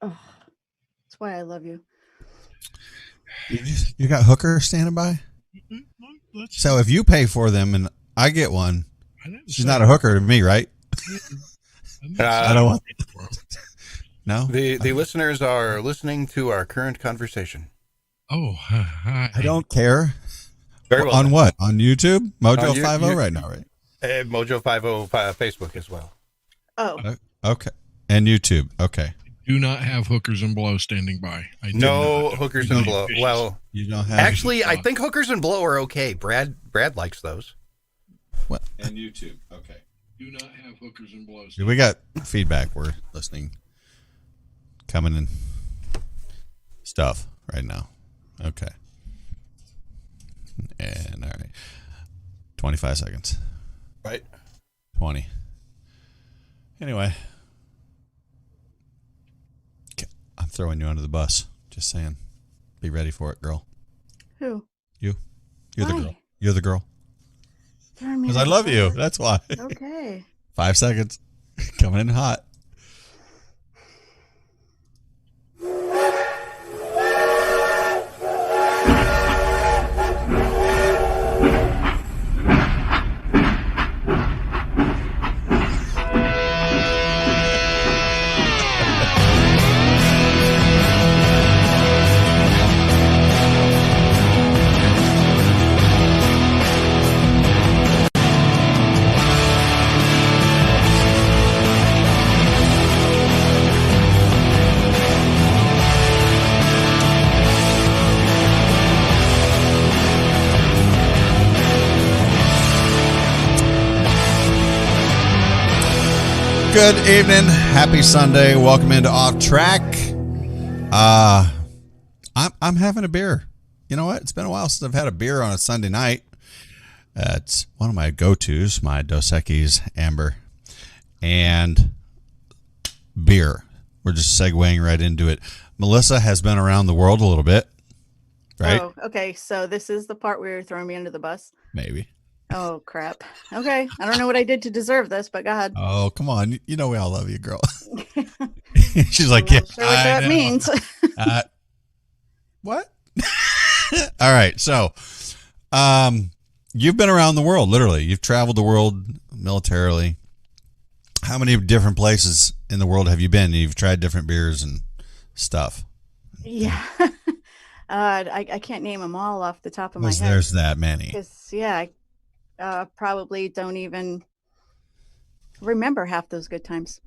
Oh, that's why I love you. You got hookers standing by? So if you pay for them and I get one, she's not a hooker to me, right? I don't want. No, the listeners are listening to our current conversation. Oh, hi. I don't care. Very well. On then. what? On YouTube? Mojo On 50 right now, right? Mojo 50 Facebook as well. Oh, Okay. And YouTube. Okay. Do not have hookers and blow standing by. No hookers and blow. Well, You don't have. actually, I think hookers and blow are okay. Brad likes those. What? And YouTube. Okay. Do not have hookers and blow. We got feedback. We're listening. Coming in. Stuff right now. Okay. And all right. 25 seconds. Right. 20. Anyway. I'm throwing you under the bus. Just saying. Be ready for it, girl. who? You. You're the Why? girl. You're the girl. Throwing me Because I under love the you. bus. That's why. Okay. 5 seconds. Coming in hot. Good evening. Happy Sunday. Welcome into Off Track. I'm having a beer. You know what? It's been a while since I've had a beer on a Sunday night. It's one of my go-tos, my Dos Equis Amber, and beer. We're just segueing right into it. Melissa has been around the world a little bit, right? Oh, okay. So this is the part where you're throwing me under the bus. Maybe. Oh crap. Okay. I don't know what I did to deserve this, but go ahead. Oh, come on. You know we all love you, girl. She's like, I'm yeah, not sure what I that know. means. What? All right. So, you've been around the world, literally. You've traveled the world militarily. How many different places in the world have you been? You've tried different beers and stuff. Yeah. I can't name them all off the top of my head. There's that many. Because, yeah, I probably don't even remember half those good times.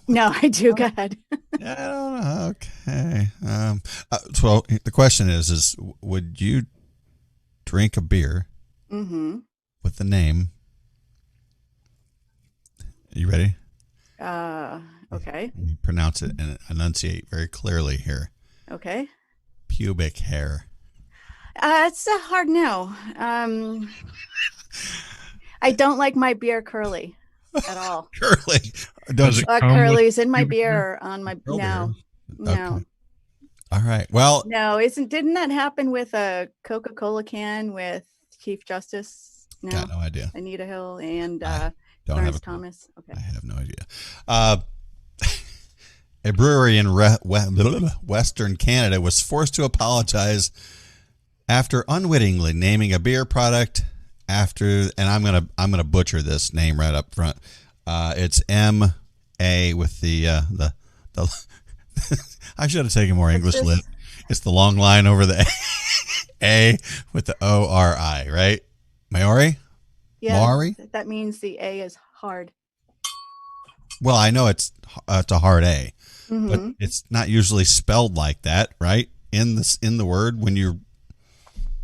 No, I do. Go ahead. I don't know. Okay. So the question is would you drink a beer with the name? Are you ready? Okay. You pronounce it and enunciate very clearly here. Okay. Pubic hair. It's a hard no. I don't like my beer curly at all. Curly. Does it come Curly's with in my pubic beer hair? or on my Girl no. beer. No. Okay. All right. Well, No, didn't that happen with a Coca-Cola can with Chief Justice? No. got no idea. Anita Hill and Don't have Clarence a clue. Thomas. Okay. I have no idea. A brewery in Western Canada was forced to apologize after unwittingly naming a beer product after, and I'm gonna butcher this name right up front. It's M.A. with the I should have taken more English lit. It's the long line over the A with the O-R-I, right? Maori? Yeah. Maori? That means the A is hard. Well, I know it's a hard A, but Mhm. it's not usually spelled like that, right? In the word when you're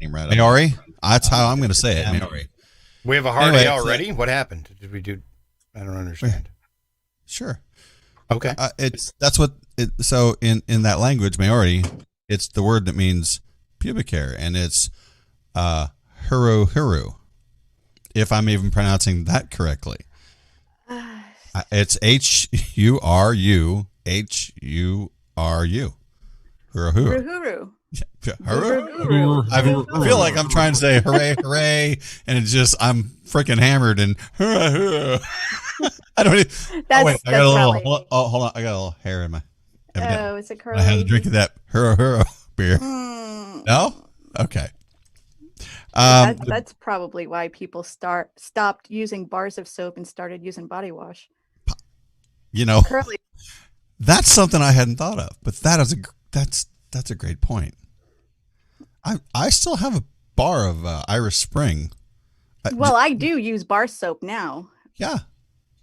Maori. That's how I'm going to say it. Maori. We have a hard Anyway, A already. What happened? Did we do? I don't understand. Sure. Okay. So in that language, Maori, it's the word that means pubic hair, and it's huru. If I'm even pronouncing that correctly. It's Huru Huru. Huru. I feel like I'm trying to say hooray, hooray, and it's just I'm freaking hammered and hurrah, hurrah. I don't. Even, That's, wait, I got that's a little. probably. Hold on. I got a little hair in my. Evidently. Oh, is it curly? I had a drink of that huro beer. Mm. No. Okay. That's probably why people stopped using bars of soap and started using body wash. Curly. That's something I hadn't thought of, but that's a great point. I still have a bar of Irish Spring. Well, I do use bar soap now, Yeah.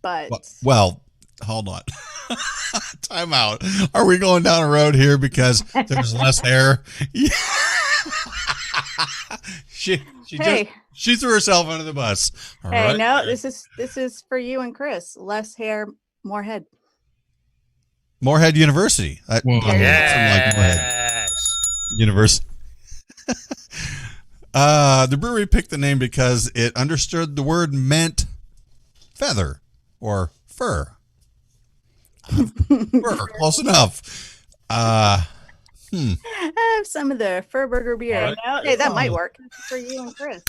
but Well, hold on. Time out. Are we going down a road here because there's less hair? Yeah. she threw herself under the bus. All hey, right. no, this is for you and Chris. Less hair, more head. Moorhead University. Whoa. Something like Moorhead Yes. University. The brewery picked the name because it understood the word meant feather or fur. Fur, close enough. I have some of the Fur Burger beer. Right. Hey, that might work for you and Chris.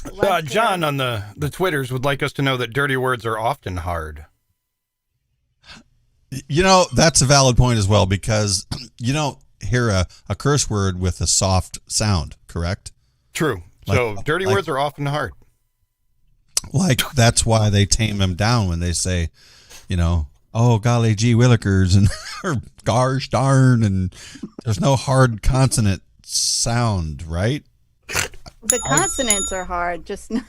John on the Twitters would like us to know that dirty words are often hard. That's a valid point as well, because you don't hear a curse word with a soft sound, correct? True. So dirty words are often hard. Like, that's why they tame them down when they say, oh, golly gee willikers, and or gosh darn, and there's no hard consonant sound, right? The consonants are hard, just not.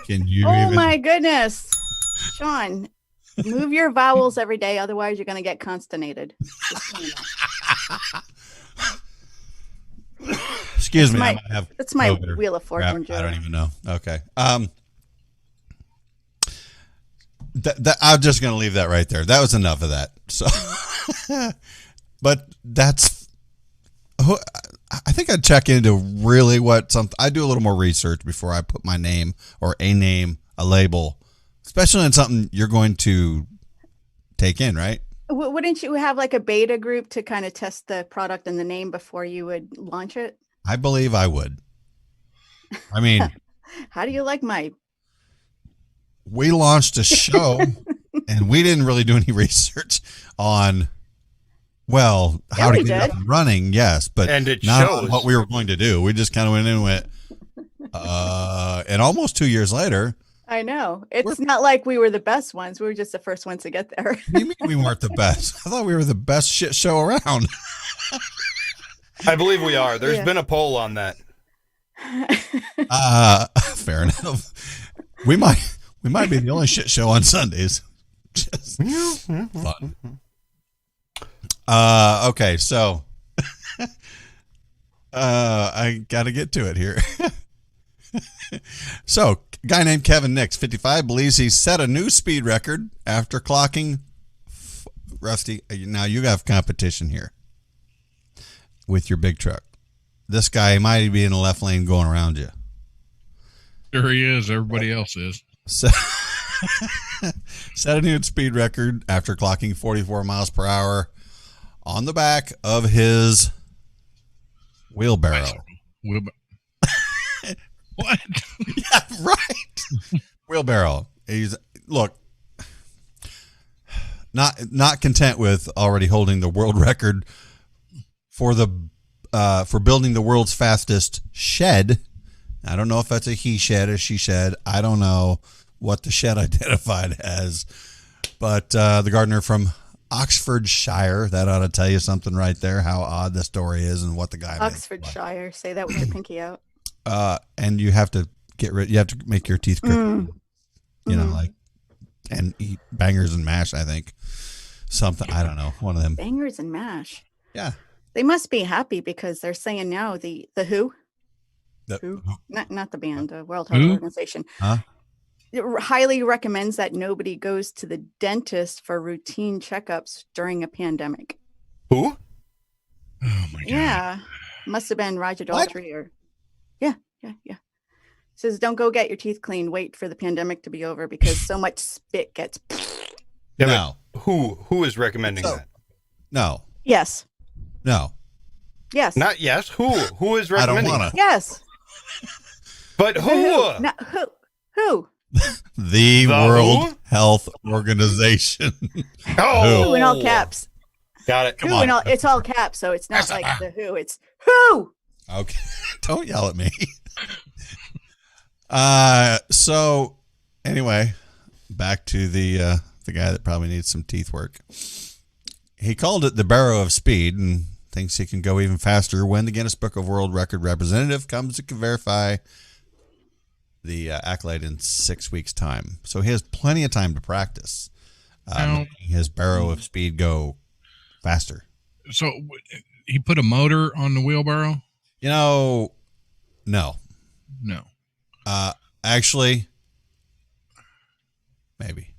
Can you Oh even? my goodness, Sean, move your vowels every day, otherwise you're going to get consternated. Excuse me. That's my Wheel of Fortune joke. I don't even know. Okay. I'm just going to leave that right there. That was enough of that. So, but I think I'd check into really I do a little more research before I put my name or a label, especially on something you're going to take in, right? Wouldn't you have like a beta group to kind of test the product and the name before you would launch it? I believe I would. I mean, how do you like my? We launched a show and we didn't really do any research on, how to get it up and running. Yes, but it not shows on what we were going to do. We just kind of went in and went, and almost 2 years later. I know. It's not like we were the best ones. We were just the first ones to get there. What do you mean we weren't the best? I thought we were the best shit show around. I believe we are. There's been a poll on that. Fair enough. We might be the only shit show on Sundays. Just fun. Okay, so I got to get to it here. So, a guy named Kevin Nix, 55, believes he set a new speed record after clocking. Rusty, now you have competition here with your big truck. This guy might be in the left lane going around you. Sure he is. Everybody else is. So, set a new speed record after clocking 44 miles per hour on the back of his wheelbarrow. What? Yeah, right. Wheelbarrow. Look, not content with already holding the world record for building the world's fastest shed. I don't know if that's a he shed, a she shed. I don't know what the shed identified as, but the gardener from Oxfordshire, that ought to tell you something right there, how odd the story is and what the guy Oxfordshire, say that with your pinky out. And you have to you have to make your teeth grit, and eat bangers and mash, I think. Something, I don't know, one of them. Bangers and mash. Yeah. They must be happy because they're saying now the WHO, Who? not the band, the World Health Organization, it highly recommends that nobody goes to the dentist for routine checkups during a pandemic. Who? Oh my God. Yeah. Must have been Roger Daltrey or yeah. Says don't go get your teeth cleaned. Wait for the pandemic to be over because so much spit gets. Yeah, No. Who is recommending that? No. Yes. No. Yes. Not yes. Who is I don't recommending? want to. Yes. But who? Not who? The World who? Health Organization. Oh, Who in all caps. Got it. Come Who on. in all, it's all caps, so it's not like the who. It's who. Okay. Don't yell at me. So anyway, back to the guy that probably needs some teeth work. He called it the Barrow of Speed and thinks he can go even faster when the Guinness Book of World Record representative comes to verify the accolade in 6 weeks' time. So he has plenty of time to practice. His Barrow of Speed go faster. So he put a motor on the wheelbarrow? No. No. Actually, maybe.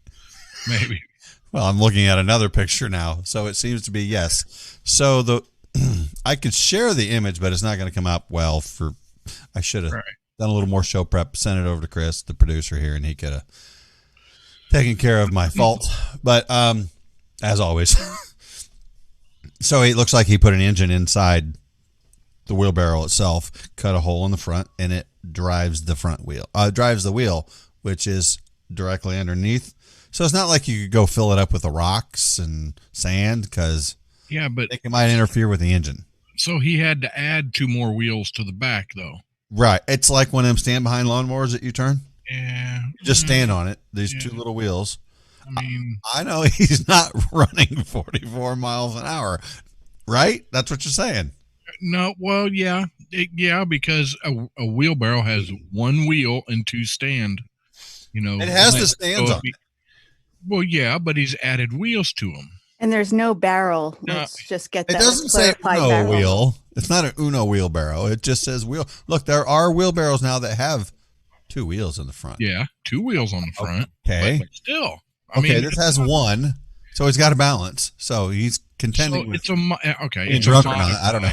Well, I'm looking at another picture now, so it seems to be yes. So I could share the image, but it's not going to come out well. I should have done a little more show prep, sent it over to Chris, the producer here, and he could have taken care of my fault. But as always, so it looks like he put an engine inside the wheelbarrow itself, cut a hole in the front, and it drives the front wheel. Drives the wheel, which is directly underneath. So it's not like you could go fill it up with the rocks and sand because it might interfere with the engine. So he had to add 2 more wheels to the back, though. Right. It's like one of them stand behind lawnmowers that you turn. Yeah. You just stand on it. These 2 little wheels. I mean, I know he's not running 44 miles an hour, right? That's what you're saying. no. Well, yeah, because a wheelbarrow has 1 wheel and 2 stand. It has the stands on. Well, yeah, but he's added wheels to them. And there's no barrel. No. Let's just get that. It doesn't say Uno barrel. wheel. It's not an Uno wheelbarrow. It just says wheel. Look, there are wheelbarrows now that have 2 wheels in the front. Yeah, 2 wheels on the front. Okay. But still. This has 1, so he's got a balance. So he's contending with. It's drunk or not, I don't know.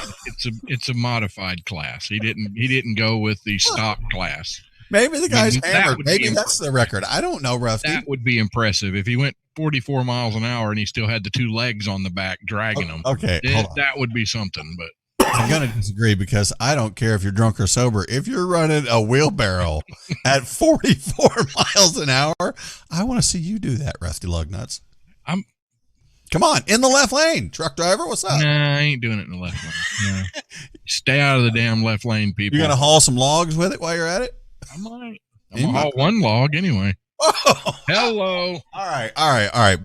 It's a modified class. He didn't go with the stock class. Maybe the guy's hammered. Maybe be that's the record. I don't know, Rusty. That would be impressive if he went 44 miles an hour and he still had the 2 legs on the back dragging him. Okay, that would be something. But I'm going to disagree because I don't care if you're drunk or sober. If you're running a wheelbarrow at 44 miles an hour, I want to see you do that, Rusty Lugnuts. Come on, in the left lane, truck driver. What's up? Nah, I ain't doing it in the left lane. No. Stay out of the damn left lane, people. You're going to haul some logs with it while you're at it? I might. I'm going to haul 1 log anyway. Oh. Hello. All right.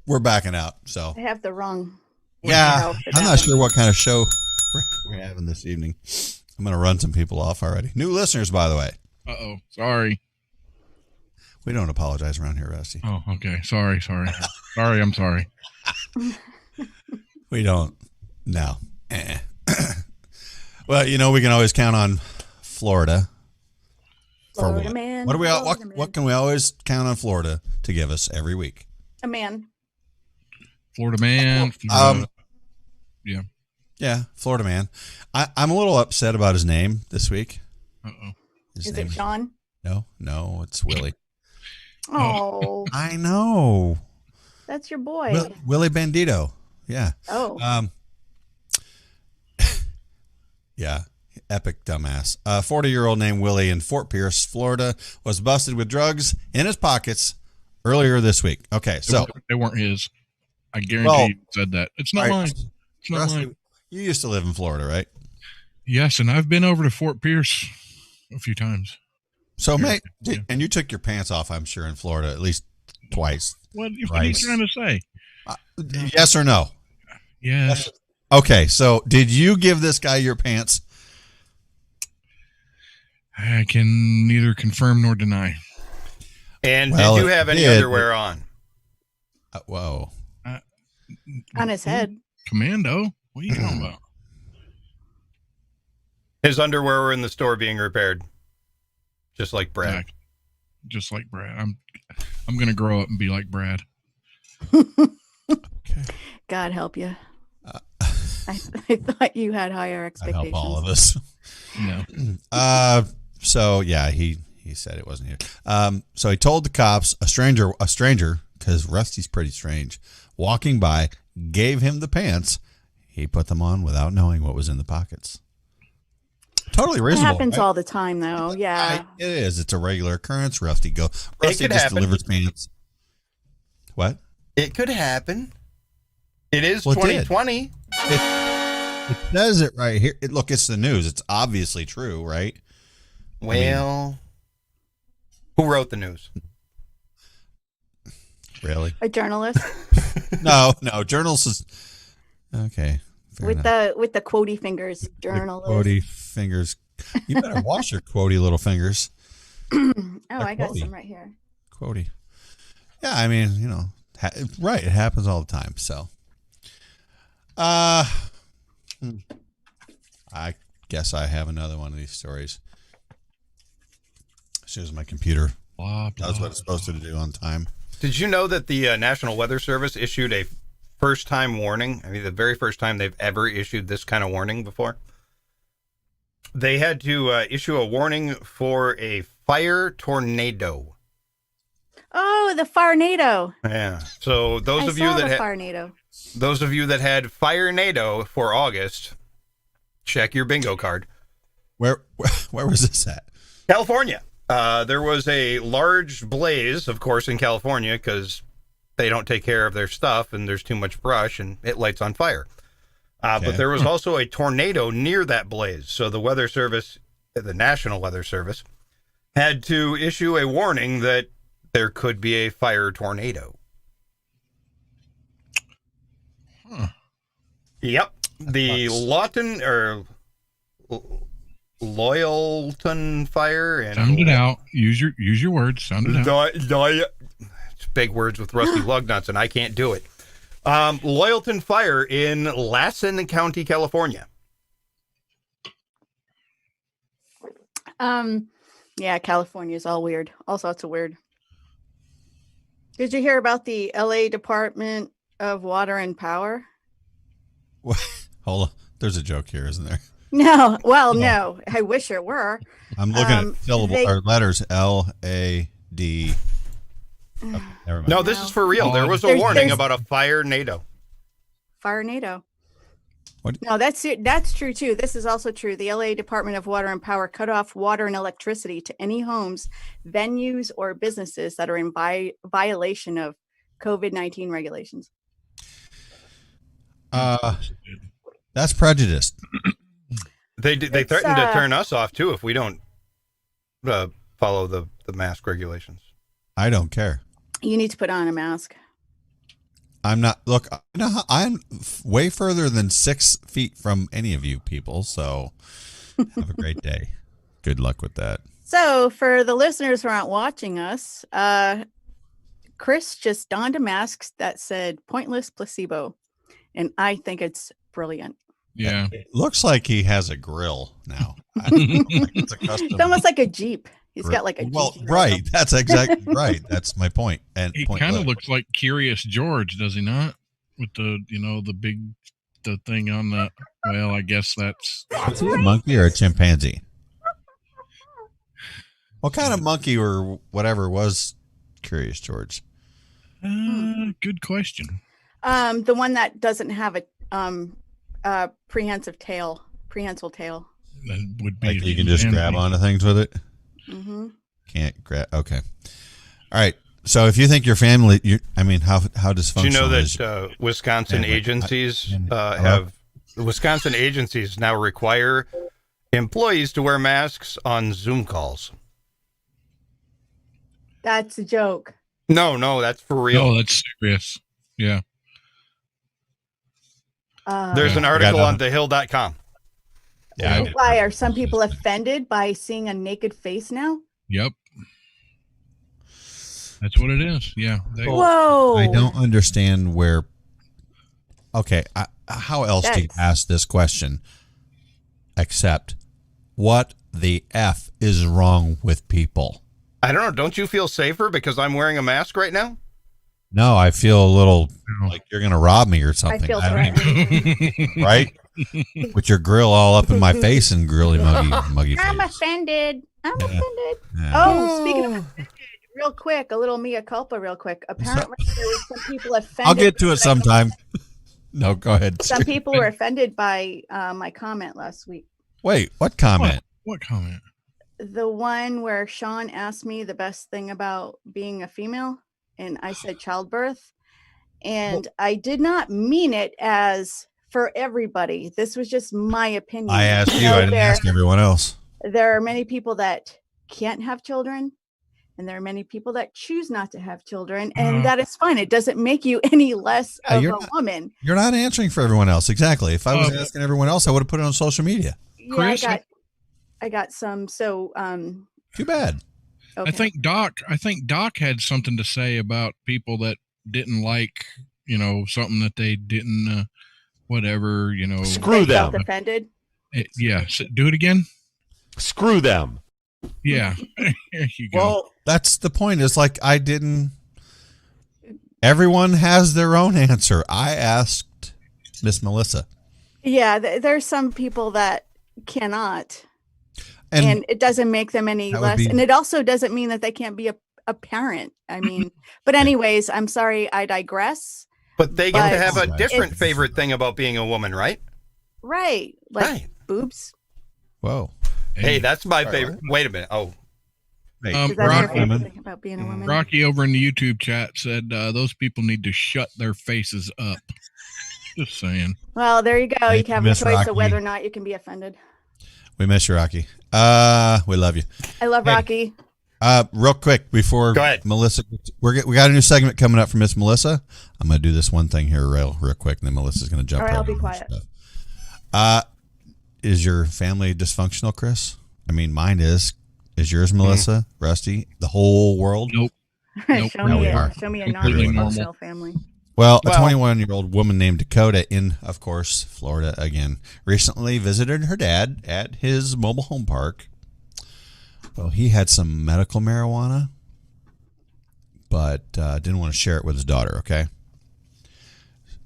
We're backing out. So I have the wrong. Yeah, I'm not sure what kind of show we're having this evening. I'm going to run some people off already. New listeners, by the way. Uh-oh. Sorry. We don't apologize around here, Rusty. Oh, okay. Sorry. Sorry, I'm sorry. We don't. No. Well, we can always count on Florida. Florida man. What can we always count on Florida to give us every week? A man. Florida man. Yeah. Yeah, Florida man. I'm a little upset about his name this week. Uh-oh. Is it Sean? No, it's Willie. Oh. I know. That's your boy. Willie Bandito. Yeah. Oh. Yeah. Epic dumbass. A 40-year-old named Willie in Fort Pierce, Florida, was busted with drugs in his pockets earlier this week. Okay, so they weren't his. I guarantee you said that. It's not mine. It's not Rusty, mine. You used to live in Florida, right? Yes, and I've been over to Fort Pierce a few times. So, mate, and you took your pants off, I'm sure, in Florida at least twice. What are you trying to say? Yes or no? Yes. Okay, so did you give this guy your pants? I can neither confirm nor deny. And did you have any underwear on? Whoa. On his head. Commando? What are you talking about? His underwear were in the store being repaired. Just like Brad. Just like Brad. I'm going to grow up and be like Brad. Okay. God help you. I thought you had higher expectations. I help all of us. No. So yeah, he said it wasn't here. So he told the cops a stranger, because Rusty's pretty strange, walking by, gave him the pants. He put them on without knowing what was in the pockets. Totally It reasonable. happens right? all the time, though. Yeah. It is. It's a regular occurrence. Rusty just could happen. delivers pants. What? It could happen. It is Well, it did. 2020. It says it right here. Look, it's the news. It's obviously true, right? Well, who wrote the news? Really? A journalist No. Journals is okay. with the quotey fingers. Journalist. Quotey fingers. You better wash your quotey little fingers. I got quotey. some right here. Quotey. Yeah, I mean, right. It happens all the time. So, I guess I have another one of these stories. As soon as my computer does what it's supposed to do on time. Did you know that the National Weather Service issued a first-time warning? I mean, the very first time they've ever issued this kind of warning before. They had to issue a warning for a fire tornado. Oh, the Firenado. Yeah. So those of you that had Firenado for August, check your bingo card. Where was this at? California. There was a large blaze, of course, in California because they don't take care of their stuff and there's too much brush and it lights on fire. But there was also a tornado near that blaze. So the Weather Service, the National Weather Service, had to issue a warning that there could be a fire tornado. Huh. Yep. The Lawton or Loyalton fire and Sound it out. Use your words. Sound it out. It's big words with rusty lug nuts, and I can't do it. Loyalton fire in Lassen County, California. Yeah, California is all weird. All sorts of weird. Did you hear about the LA Department of Water and Power? Hold on. There's a joke here, isn't there? No. Well, no. I wish it were. I'm looking at syllable or letters LAD. Okay, never mind. No, this is for real. There was a warning about a fire-nado. Firenado. What? No, that's true too. This is also true. The LA Department of Water and Power cut off water and electricity to any homes, venues, or businesses that are in violation of COVID-19 regulations. That's prejudiced. They threatened to turn us off too if we don't follow the mask regulations. I don't care. You need to put on a mask. I'm not. Look, I'm way further than 6 feet from any of you people. So have a great day. Good luck with that. So for the listeners who aren't watching us, Chris just donned a mask that said "pointless placebo," and I think it's brilliant. Yeah, it looks like he has a grill now. It's a custom. It's almost like a Jeep. He's got like a Jeep. Well, right. That's exactly right. That's my point. And he kind of looks like Curious George, does he not? With the the thing on the. Well, I guess that's. Is he a monkey or a chimpanzee? What kind of monkey or whatever was Curious George? Good question. The one that doesn't have a prehensile tail. That would be. Like you can just grab onto things with it. Mm-hmm. Can't grab. Okay. All right. So if you think your family, how dysfunctional? Do you know that Wisconsin agencies Wisconsin agencies now require employees to wear masks on Zoom calls? That's a joke. No, that's for real. No, that's serious. Yeah. There's an article on thehill.com. Yeah. Why are some people offended by seeing a naked face now? Yep. That's what it is. Yeah. Whoa. I don't understand where. Okay. How else do you ask this question? Except, what the F is wrong with people? I don't know. Don't you feel safer because I'm wearing a mask right now? No, I feel a little like you're going to rob me or something. I feel threatened. Right? With your grill all up in my face and grilly muggy face. I'm offended. Yeah. Oh, speaking of offended, real quick, a little mea culpa real quick. Apparently there were some people offended. I'll get to it sometime. No, go ahead. Some people were offended by my comment last week. Wait, what comment? What comment? The one where Sean asked me the best thing about being a female, and I said childbirth. And I did not mean it as for everybody. This was just my opinion. I asked you. I didn't ask everyone else. There are many people that can't have children, and there are many people that choose not to have children, and that is fine. It doesn't make you any less of a woman. You're not answering for everyone else. Exactly. If I was asking everyone else, I would have put it on social media. Yeah, Chris, I got some. So, too bad. Okay. I think Doc had something to say about people that didn't like, something that they didn't, whatever, Screw them. Felt offended. Yeah. Do it again. Screw them. Yeah. There you go. Well, that's the point. It's like everyone has their own answer. I asked Miss Melissa. Yeah, there's some people that cannot. And it doesn't make them any less. And it also doesn't mean that they can't be a parent. I mean, but anyways, I'm sorry, I digress. But they get to have a different favorite thing about being a woman, right? Right. Like boobs. Whoa. Hey, that's my favorite. Wait a minute. Oh. Is that your favorite thing about being a woman? Rocky over in the YouTube chat said those people need to shut their faces up. Just saying. Well, there you go. You can have a choice Rocky. of whether or not you can be offended. We miss you, Rocky. We love you. I love Rocky. Real quick before Melissa, we got a new segment coming up from Miss Melissa. I'm going to do this one thing here real quick, and then Melissa's going to jump. All right, I'll be quiet. Is your family dysfunctional, Chris? I mean, mine is. Is yours, Melissa? Rusty? The whole world? Nope. Show me a non-dysfunctional family. Well, a 21-year-old woman named Dakota in, of course, Florida again, recently visited her dad at his mobile home park. Well, he had some medical marijuana, but didn't want to share it with his daughter, okay?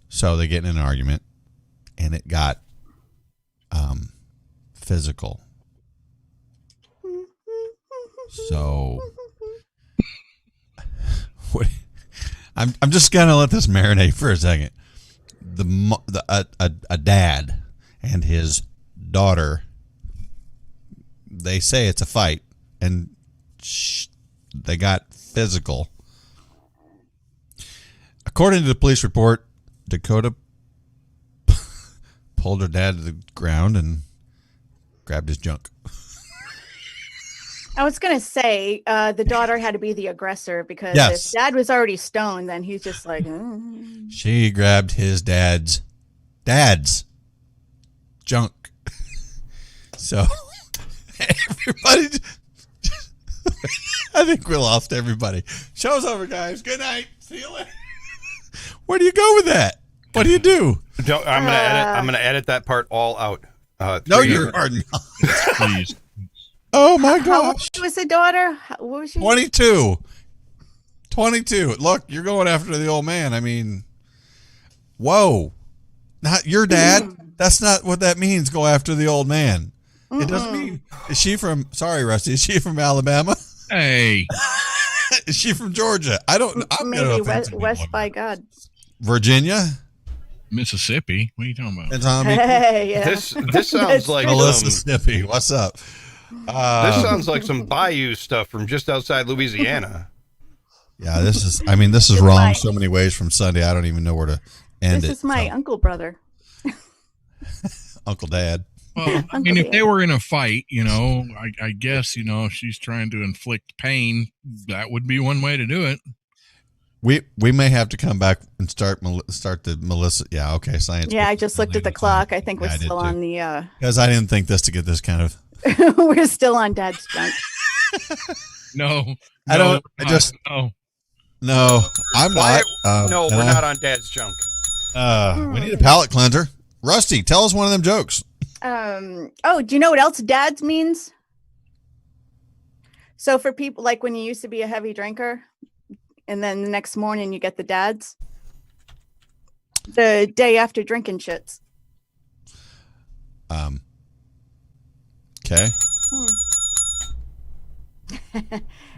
So they get in an argument, and it got physical. So what? I'm just gonna let this marinate for a second. A dad and his daughter, they say it's a fight, and they got physical. According to the police report, Dakota pulled her dad to the ground and grabbed his junk. I was going to say the daughter had to be the aggressor because if dad was already stoned, then he's just like... She grabbed his dad's junk. So everybody... I think we lost everybody. Show's over, guys. Good night. See you later. Where do you go with that? What do you do? I'm gonna edit that part all out. No, you are not. Please. Oh my gosh. How old was the daughter? What was she? 22. Look, you're going after the old man. I mean, whoa. Not your dad. That's not what that means, go after the old man. It doesn't mean. Is she from, sorry, Rusty, is she from Alabama? Hey. Is she from Georgia? I don't know. Maybe West by God. Virginia? Mississippi. What are you talking about? Hey, yeah. This sounds like Mississippi. What's up? This sounds like some bayou stuff from just outside Louisiana. Yeah, this is wrong so many ways from Sunday. I don't even know where to end it. This is my uncle brother. Uncle Dad. Well, I mean, if they were in a fight, I guess, if she's trying to inflict pain, that would be one way to do it. We may have to come back and start the Melissa. Yeah, okay, science. Yeah, I just looked at the clock. I think we're still on the... Because I didn't think this to get this kind of... We're still on Dad's junk. No. I don't... No, I'm not. No, we're not on Dad's junk. We need a palate cleanser. Rusty, tell us one of them jokes. Do you know what else dads means? So for people, like when you used to be a heavy drinker and then the next morning you get the dads, the day after drinking shits. Okay.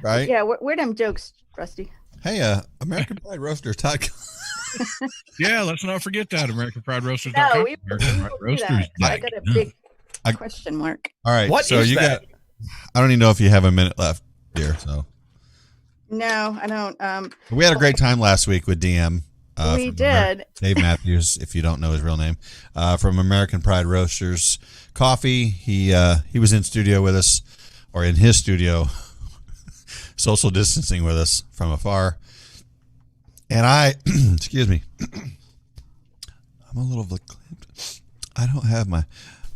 Right? Yeah, where them jokes, Rusty? Hey, American Pride Roasters. Yeah, let's not forget that. AmericanPrideRoasters.com. No, I got a big Question mark. All right. What so is you that? got. I don't even know if you have a minute left, dear. So No, I don't. we had a great time last week with DM. We from did. Dave Matthews, if you don't know his real name, from American Pride Roasters Coffee. He was in studio with us, or in his studio, social distancing with us from afar. And I, excuse me, I'm a little. I don't have my.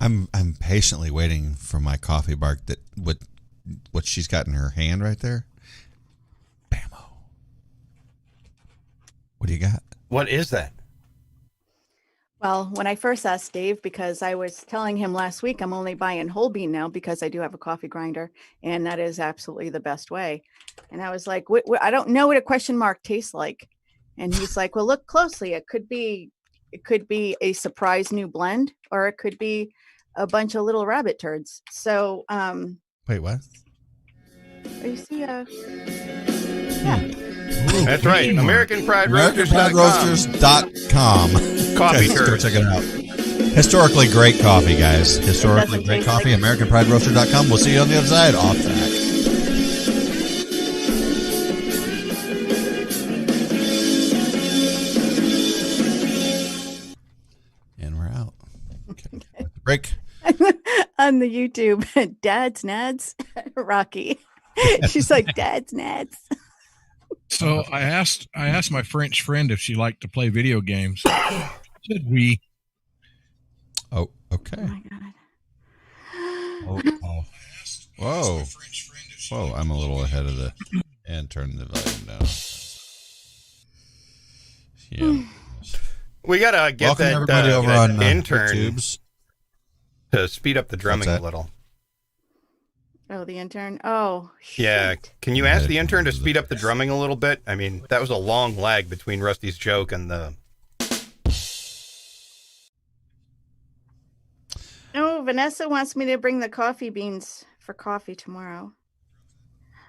I'm patiently waiting for my coffee bark that what she's got in her hand right there. Bammo. What do you got? What is that? Well, when I first asked Dave, because I was telling him last week, I'm only buying whole bean now because I do have a coffee grinder, and that is absolutely the best way. And I was like, I don't know what a question mark tastes like. And he's like, well, look closely. It could be a surprise new blend, or it could be a bunch of little rabbit turds. So, Wait, what? you see, yeah. That's right. AmericanPrideRoasters.com. AmericanPrideRoasters.com. Coffee Guys, go turds. check it out. Historically great coffee, guys. Historically doesn't great taste coffee. like- AmericanPrideRoaster.com. We'll see you on the other side. Off track. And we're out. Okay. Break. On the YouTube, Dad's Nads, Rocky. She's like, Dad's Nads. So I asked my French friend if she liked to play video games. She said we. Oh, Oh okay. my God. Oh. Whoa. Whoa, I'm a little ahead of the... And turn the volume down. Yeah. We got to get Welcome that, everybody over that on intern YouTubes. to speed up the drumming What's a that? little. Oh, the intern. Oh, Yeah. shit. Can you ask the intern to speed up the drumming a little bit? I mean, that was a long lag between Rusty's joke and the... Oh, Vanessa wants me to bring the coffee beans for coffee tomorrow.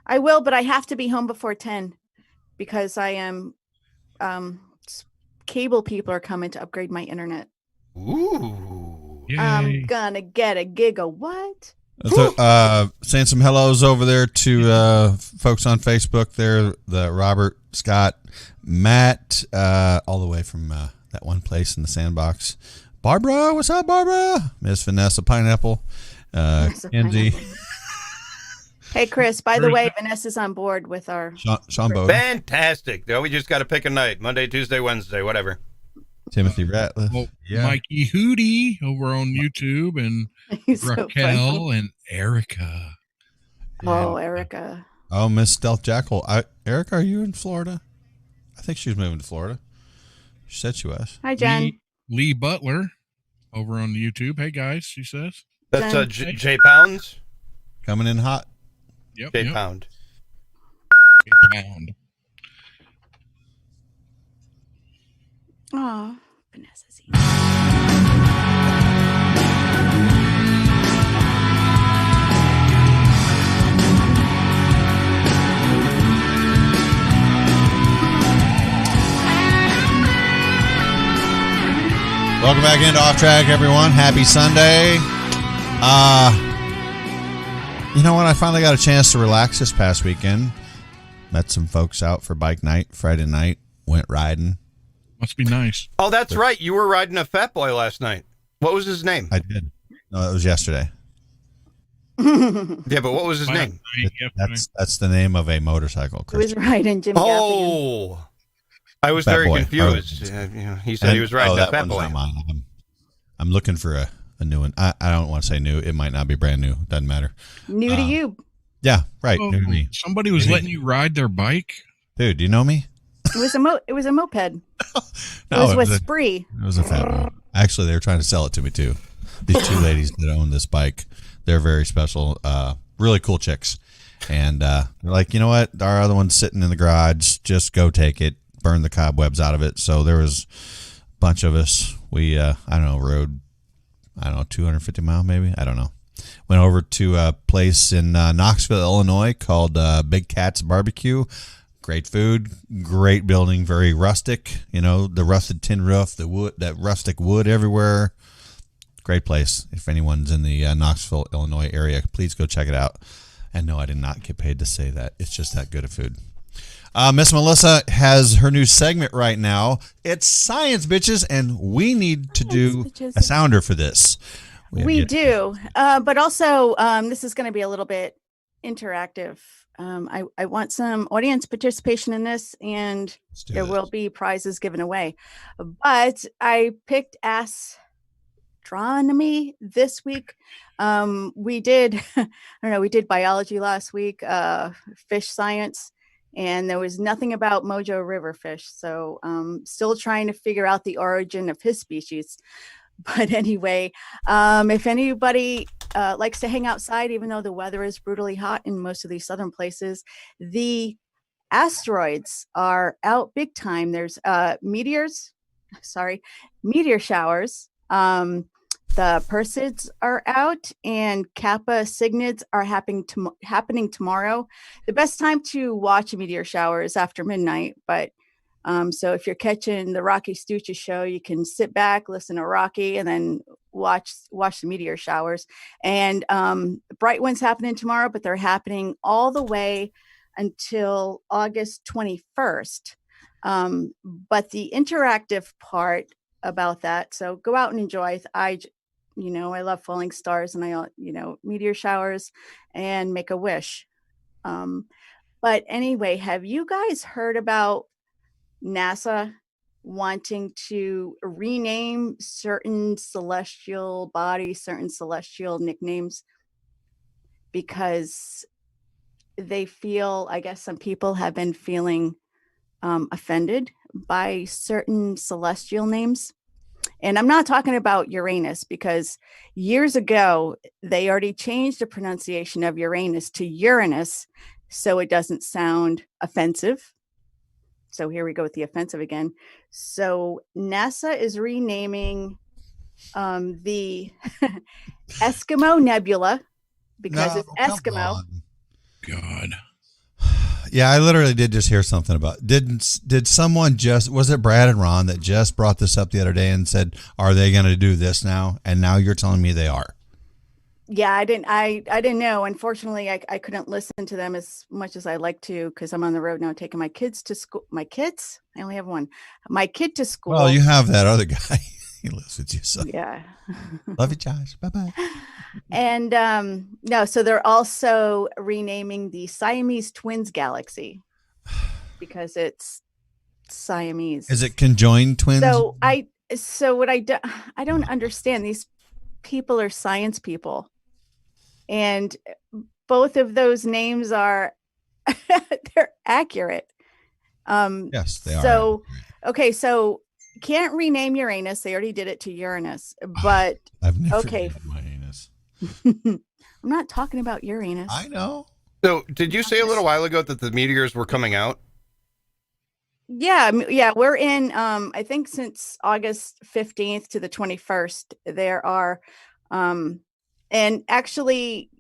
I will, but I have to be home before 10 because I am cable people are coming to upgrade my internet. Ooh. I'm Yay. gonna get a gigawatt. So, saying some hellos over there to folks on Facebook there, the Robert, Scott, Matt, all the way from that one place in the sandbox. Barbara, what's up, Barbara? Miss Vanessa Pineapple, Vanessa Kenzie, Pineapple. Hey, Chris, by the way, Vanessa's on board with our... Sean Bowden, Fantastic. No, we just got to pick a night. Monday, Tuesday, Wednesday, whatever. Timothy Ratliff. Well, Yeah. Mikey Hootie over on YouTube, and He's so Raquel funny. and Erica. Oh, Erica. Oh, Miss Stealth Jackal. Erica, are you in Florida? I think she's moving to Florida. She said she was. Hi, Jen. Lee Butler over on YouTube. Hey guys, she says. That's Jen. J Pounds. Coming in hot. Yep. J yep. Pound. Pound. Oh, Vanessa's here. Welcome back into Off Track, everyone. Happy Sunday. You know what? I finally got a chance to relax this past weekend. Met some folks out for bike night Friday night. Went riding. Must be nice. Oh, that's right. You were riding a fat boy last night. What was his name? I did. No, it was yesterday. Yeah, but what was his name? That's the name of a motorcycle. He was Chris. riding Jim Gaffigan. Oh, I was Fat very boy. confused. He said he was riding a that fat one's boy. not mine. I'm looking for a new one. I don't want to say new. It might not be brand new. Doesn't matter. New to you. Yeah, right. Oh, New to me. somebody was Maybe. letting you ride their bike. Dude, do you know me? It was a moped. It No, was it with was a- Spree. It was a fat one. Actually, they were trying to sell it to me too. These two ladies that own this bike, they're very special, really cool chicks. And they're like, you know what? Our other one's sitting in the garage. Just go take it, burn the cobwebs out of it. So there was a bunch of us. We, rode, 250 miles maybe. I don't know. Went over to a place in Knoxville, Illinois called Big Cat's Barbecue. Great food, great building, very rustic. You know, the rusted tin roof, the wood, that rustic wood everywhere. Great place. If anyone's in the Knoxville, Illinois area, please go check it out. And no, I did not get paid to say that. It's just that good of food. Miss Melissa has her new segment right now. It's Science Bitches, and we need to do a sounder for this. We do. But also, this is going to be a little bit interactive. I want some audience participation in this, and there will be prizes given away. But I picked astronomy this week. We did, we did biology last week, fish science. And there was nothing about Mojo River fish. So still trying to figure out the origin of his species. But anyway, if anybody likes to hang outside, even though the weather is brutally hot in most of these southern places, the asteroids are out big time. There's meteor showers. The Perseids are out, and Kappa Cygnids are happening tomorrow. The best time to watch a meteor shower is after midnight, but so if you're catching the Rocky Stooges show, you can sit back, listen to Rocky, and then watch the meteor showers. And bright ones happening tomorrow, but they're happening all the way until August 21st. But the interactive part about that, so go out and enjoy. I love falling stars, and I meteor showers and make a wish. But anyway, have you guys heard about NASA wanting to rename certain celestial bodies, certain celestial nicknames, because they feel, I guess some people have been feeling offended by certain celestial names? And I'm not talking about Uranus, because years ago, they already changed the pronunciation of Uranus to Uranus, so it doesn't sound offensive. So here we go with the offensive again. So NASA is renaming the Eskimo Nebula because it's Eskimo. God. Yeah, I literally did just hear something about. Did someone was it Brad and Ron that just brought this up the other day and said, "Are they going to do this now?" And now you're telling me they are. Yeah, I didn't know. Unfortunately, I couldn't listen to them as much as I like to, because I'm on the road now taking my kids to school. My kids? I only have one. My kid to school. Well, you have that other guy. He lives with you. So. Yeah. Love you, Josh. Bye-bye. And no, so they're also renaming the Siamese Twins Galaxy because it's Siamese. Is it conjoined twins? I don't understand. These people are science people. And both of those names are they're accurate. Yes, they are. So, okay, so can't rename Uranus. They already did it to Uranus, but I've never named my anus. I'm not talking about Uranus. I know. So, did you say a little while ago that the meteors were coming out? Yeah, we're in. I think since August 15th to the 21st, there are, and actually,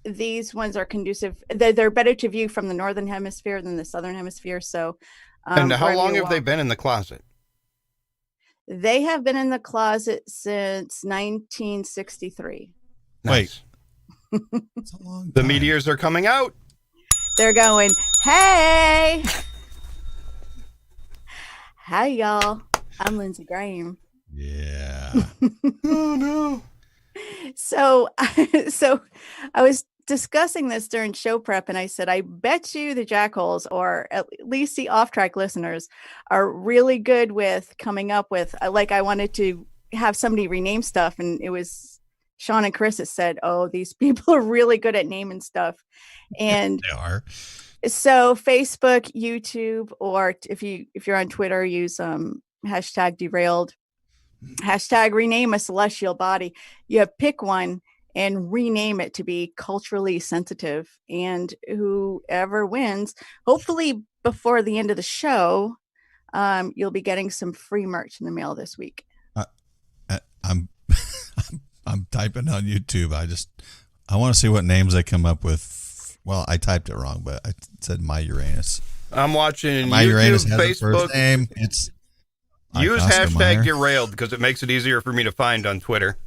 these ones are conducive. They're better to view from the northern hemisphere than the southern hemisphere. So, and how long have they been in the closet? They have been in the closet since 1963. Nice. Wait, it's a long time. The meteors are coming out. They're going, hey, hi y'all. I'm Lindsey Graham. Yeah. Oh no. So I was discussing this during show prep, and I said, I bet you the jackholes, or at least the off-track listeners, are really good with coming up with, like, I wanted to have somebody rename stuff, and it was Sean and Chris that said, oh, these people are really good at naming stuff. And They are. So Facebook, YouTube, or if you're on Twitter, use hashtag derailed, hashtag rename a celestial body. You pick one and rename it to be culturally sensitive, and whoever wins, hopefully before the end of the show, you'll be getting some free merch in the mail this week. I'm typing on YouTube. I want to see what names they come up with. Well, I typed it wrong, but I said My Uranus. I'm watching My YouTube, Uranus has Facebook. a first name. It's Use Oscar hashtag Mayer. derailed because it makes it easier for me to find on Twitter.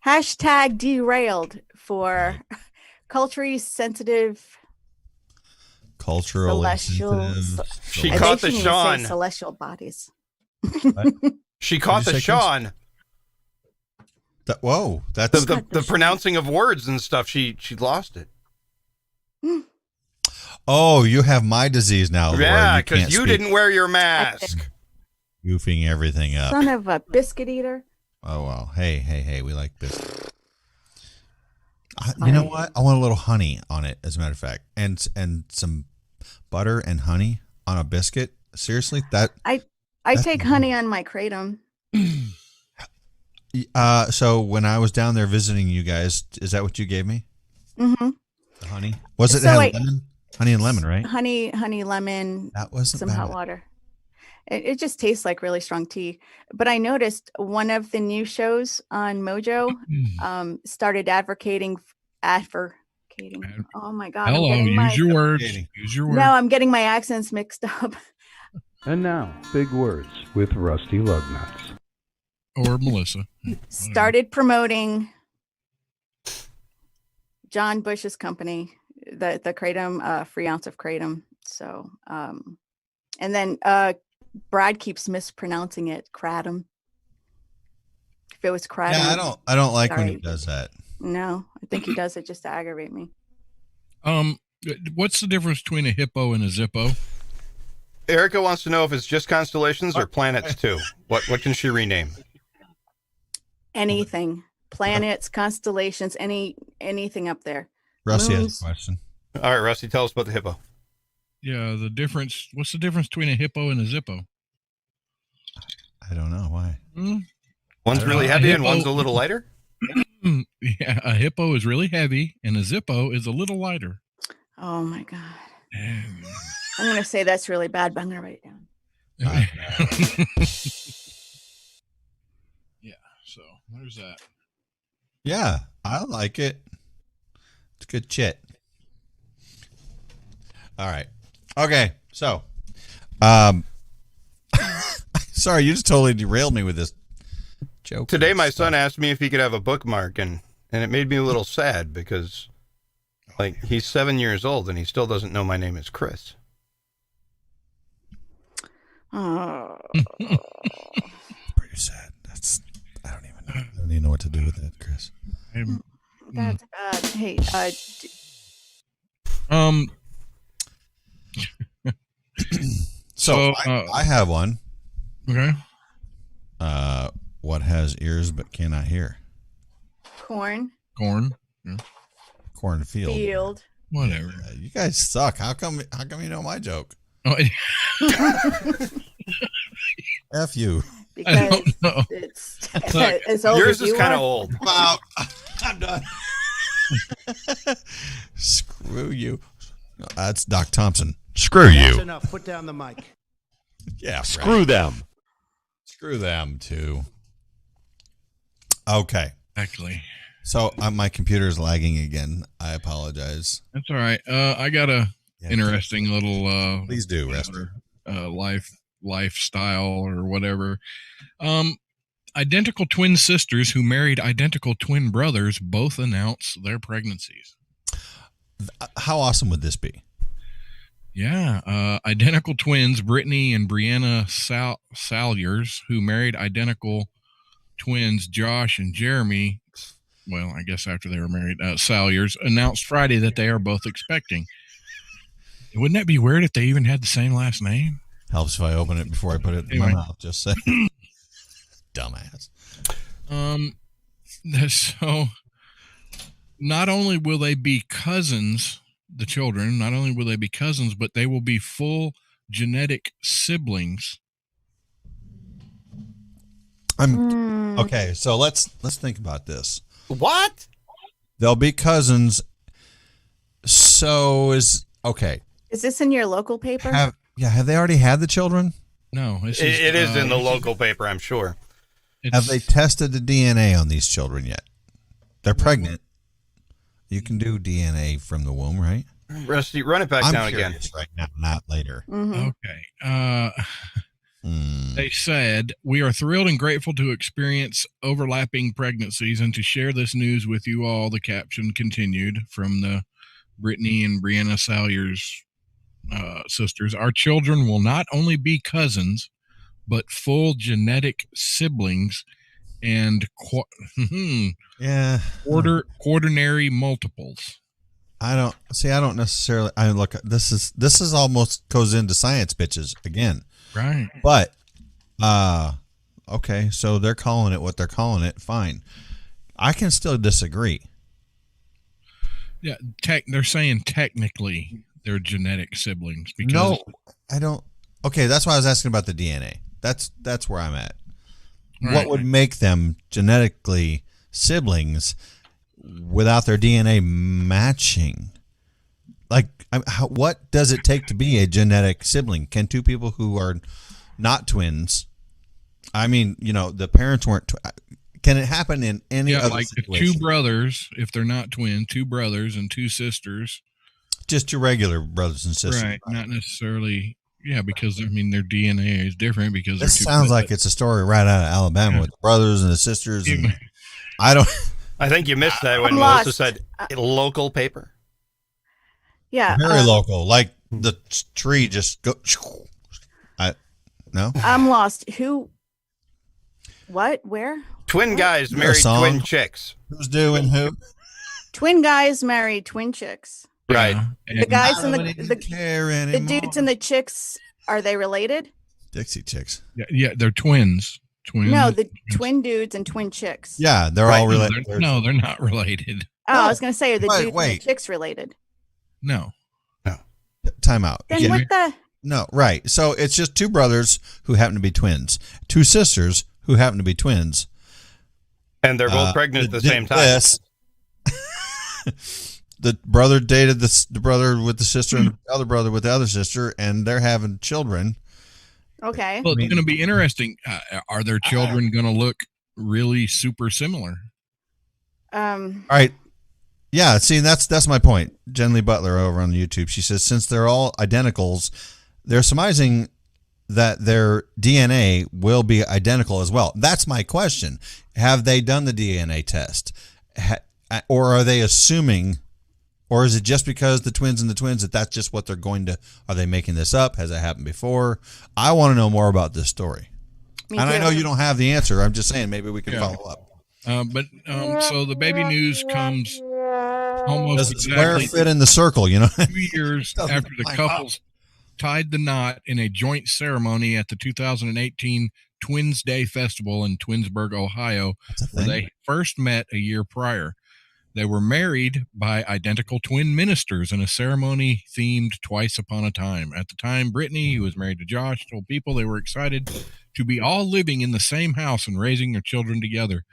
Hashtag derailed for culturally sensitive Cultural celestial. insensitive. She I caught think the she needs to say Sean. celestial bodies. She caught What'd the you say, Chris? Sean. Whoa, that's The pronouncing of words and stuff. She lost it. Oh, you have my disease now. Yeah, Laura. You because can't you speak. didn't wear your mask. Goofing everything up. Son of a biscuit eater. Oh well. Hey, we like this. You know what? I want a little honey on it, as a matter of fact, and some butter and honey on a biscuit. Seriously, I take honey on my kratom. So when I was down there visiting you guys, is that what you gave me? Mm-hmm. The honey? Was it So had lemon? Honey and lemon, right? Honey, lemon, That wasn't some bad. hot water. It just tastes like really strong tea. But I noticed one of the new shows on Mojo started advocating. Oh my God! Hello, use your words. Use your words. No, I'm getting my accents mixed up. And now, big words with Rusty Lugnuts. Or Melissa. Started promoting John Bush's company, the kratom, free ounce of kratom. So, and then Brad keeps mispronouncing it, kratom. If it was kratom, Yeah, I don't like when he Sorry. does that. No, I think he does it just to aggravate me. What's the difference between a hippo and a zippo? Erica wants to know if it's just constellations or planets too. What can she rename? Anything, planets, constellations, anything up there. Rusty Moons. has a question. All right, Rusty, tell us about the hippo. Yeah, the difference. What's the difference between a hippo and a zippo? I don't know why. One's really heavy and one's a little lighter. Yeah, a hippo is really heavy and a zippo is a little lighter. Oh my God. I'm going to say that's really bad, but I'm going to write it down. Yeah, so there's that. Yeah, I like it. It's good chit. All right. Okay, so sorry, you just totally derailed me with this joke. Today, my son asked me if he could have a bookmark, and it made me a little sad because, like, he's 7 years old and he still doesn't know my name is Chris. Oh. Pretty sad. I don't even know what to do with that, Chris. That's bad. Hey, So I have one. Okay. What has ears but cannot hear? corn Corn. Yeah. Cornfield. field. Whatever. You guys suck. How come you know my joke? Oh, F you. Because don't know. it's as old Yours as is you kind of are. old. Wow. I'm done. Screw you. That's Doc Thompson. Screw That's you. enough. Put down the mic. Yeah. Right. Screw them. Screw them too. Okay. Exactly. So my computer's lagging again. I apologize. That's all right. I got a interesting little Please do, Rusty. lifestyle or whatever. Identical twin sisters who married identical twin brothers both announce their pregnancies. How awesome would this be? Yeah, identical twins Brittany and Brianna Salyers, who married identical twins Josh and Jeremy. Well, I guess after they were married, Salyers announced Friday that they are both expecting. Wouldn't that be weird if they even had the same last name? Helps if I open it before I put it in my mouth. Just say, dumbass. So not only will they be cousins, the children, not only will they be cousins, but they will be full genetic siblings. Okay, so let's think about this. What? They'll be cousins. So is this in your local paper? Have they already had the children? No, It is in the local paper, I'm sure. Have they tested the DNA on these children yet? They're pregnant. You can do DNA from the womb, right? Rusty, run it back I'm down again. curious right now, not later. Mhm. Okay. They said, "We are thrilled and grateful to experience overlapping pregnancies and to share this news with you all." The caption continued from the Brittany and Brianna Salyers sisters. "Our children will not only be cousins, but full genetic siblings and quaternary multiples." I don't necessarily. I look. This is almost goes into science bitches again. Right. But, okay, so they're calling it what they're calling it. Fine. I can still disagree. Yeah, they're saying technically they're genetic siblings. Because no, I don't. Okay, that's why I was asking about the DNA. That's where I'm at. Right. What would make them genetically siblings without their DNA matching? Like, what does it take to be a genetic sibling? Can two people who are not twins, I mean, the parents weren't, can it happen in any other like situation? Two brothers, if they're not twin, two brothers and two sisters. Just two regular brothers and sisters. Right, not necessarily, because, their DNA is different because this sounds like it's a story right out of Alabama with the brothers and the sisters. And I think you missed that when Melissa said local paper. Yeah. Very local. Like the tree just go. No? I'm lost. Who? What? Where? Twin guys married twin chicks. Who's doing who? Twin guys married twin chicks. Right. The guys and the dudes and the chicks, are they related? Dixie chicks. Yeah, they're twins. No, the twin dudes and twin chicks. Yeah, they're all related. No, they're not related. Oh, I was going to say, are the dudes and the chicks related? No. Time out. Then what the? No, right. So it's just two brothers who happen to be twins, two sisters who happen to be twins. And they're both pregnant at the same time. The brother dated the brother with the sister and the other brother with the other sister, and they're having children. Okay. Well, it's going to be interesting. Are their children going to look really super similar? All right. Yeah, see, that's my point. Jen Lee Butler over on YouTube, she says, since they're all identicals, they're surmising that their DNA will be identical as well. That's my question. Have they done the DNA test? Or are they assuming, or is it just because the twins and the twins that that's just what they're going to, are they making this up? Has that happened before? I want to know more about this story. And I know you don't have the answer. I'm just saying maybe we can follow up. So the baby news comes almost exactly fit in the circle, 2 years after the couples tied the knot in a joint ceremony at the 2018 Twins Day Festival in Twinsburg, Ohio, where they first met a year prior. They were married by identical twin ministers in a ceremony themed Twice Upon a Time. At the time, Brittany, who was married to Josh, told people they were excited to be all living in the same house and raising their children together,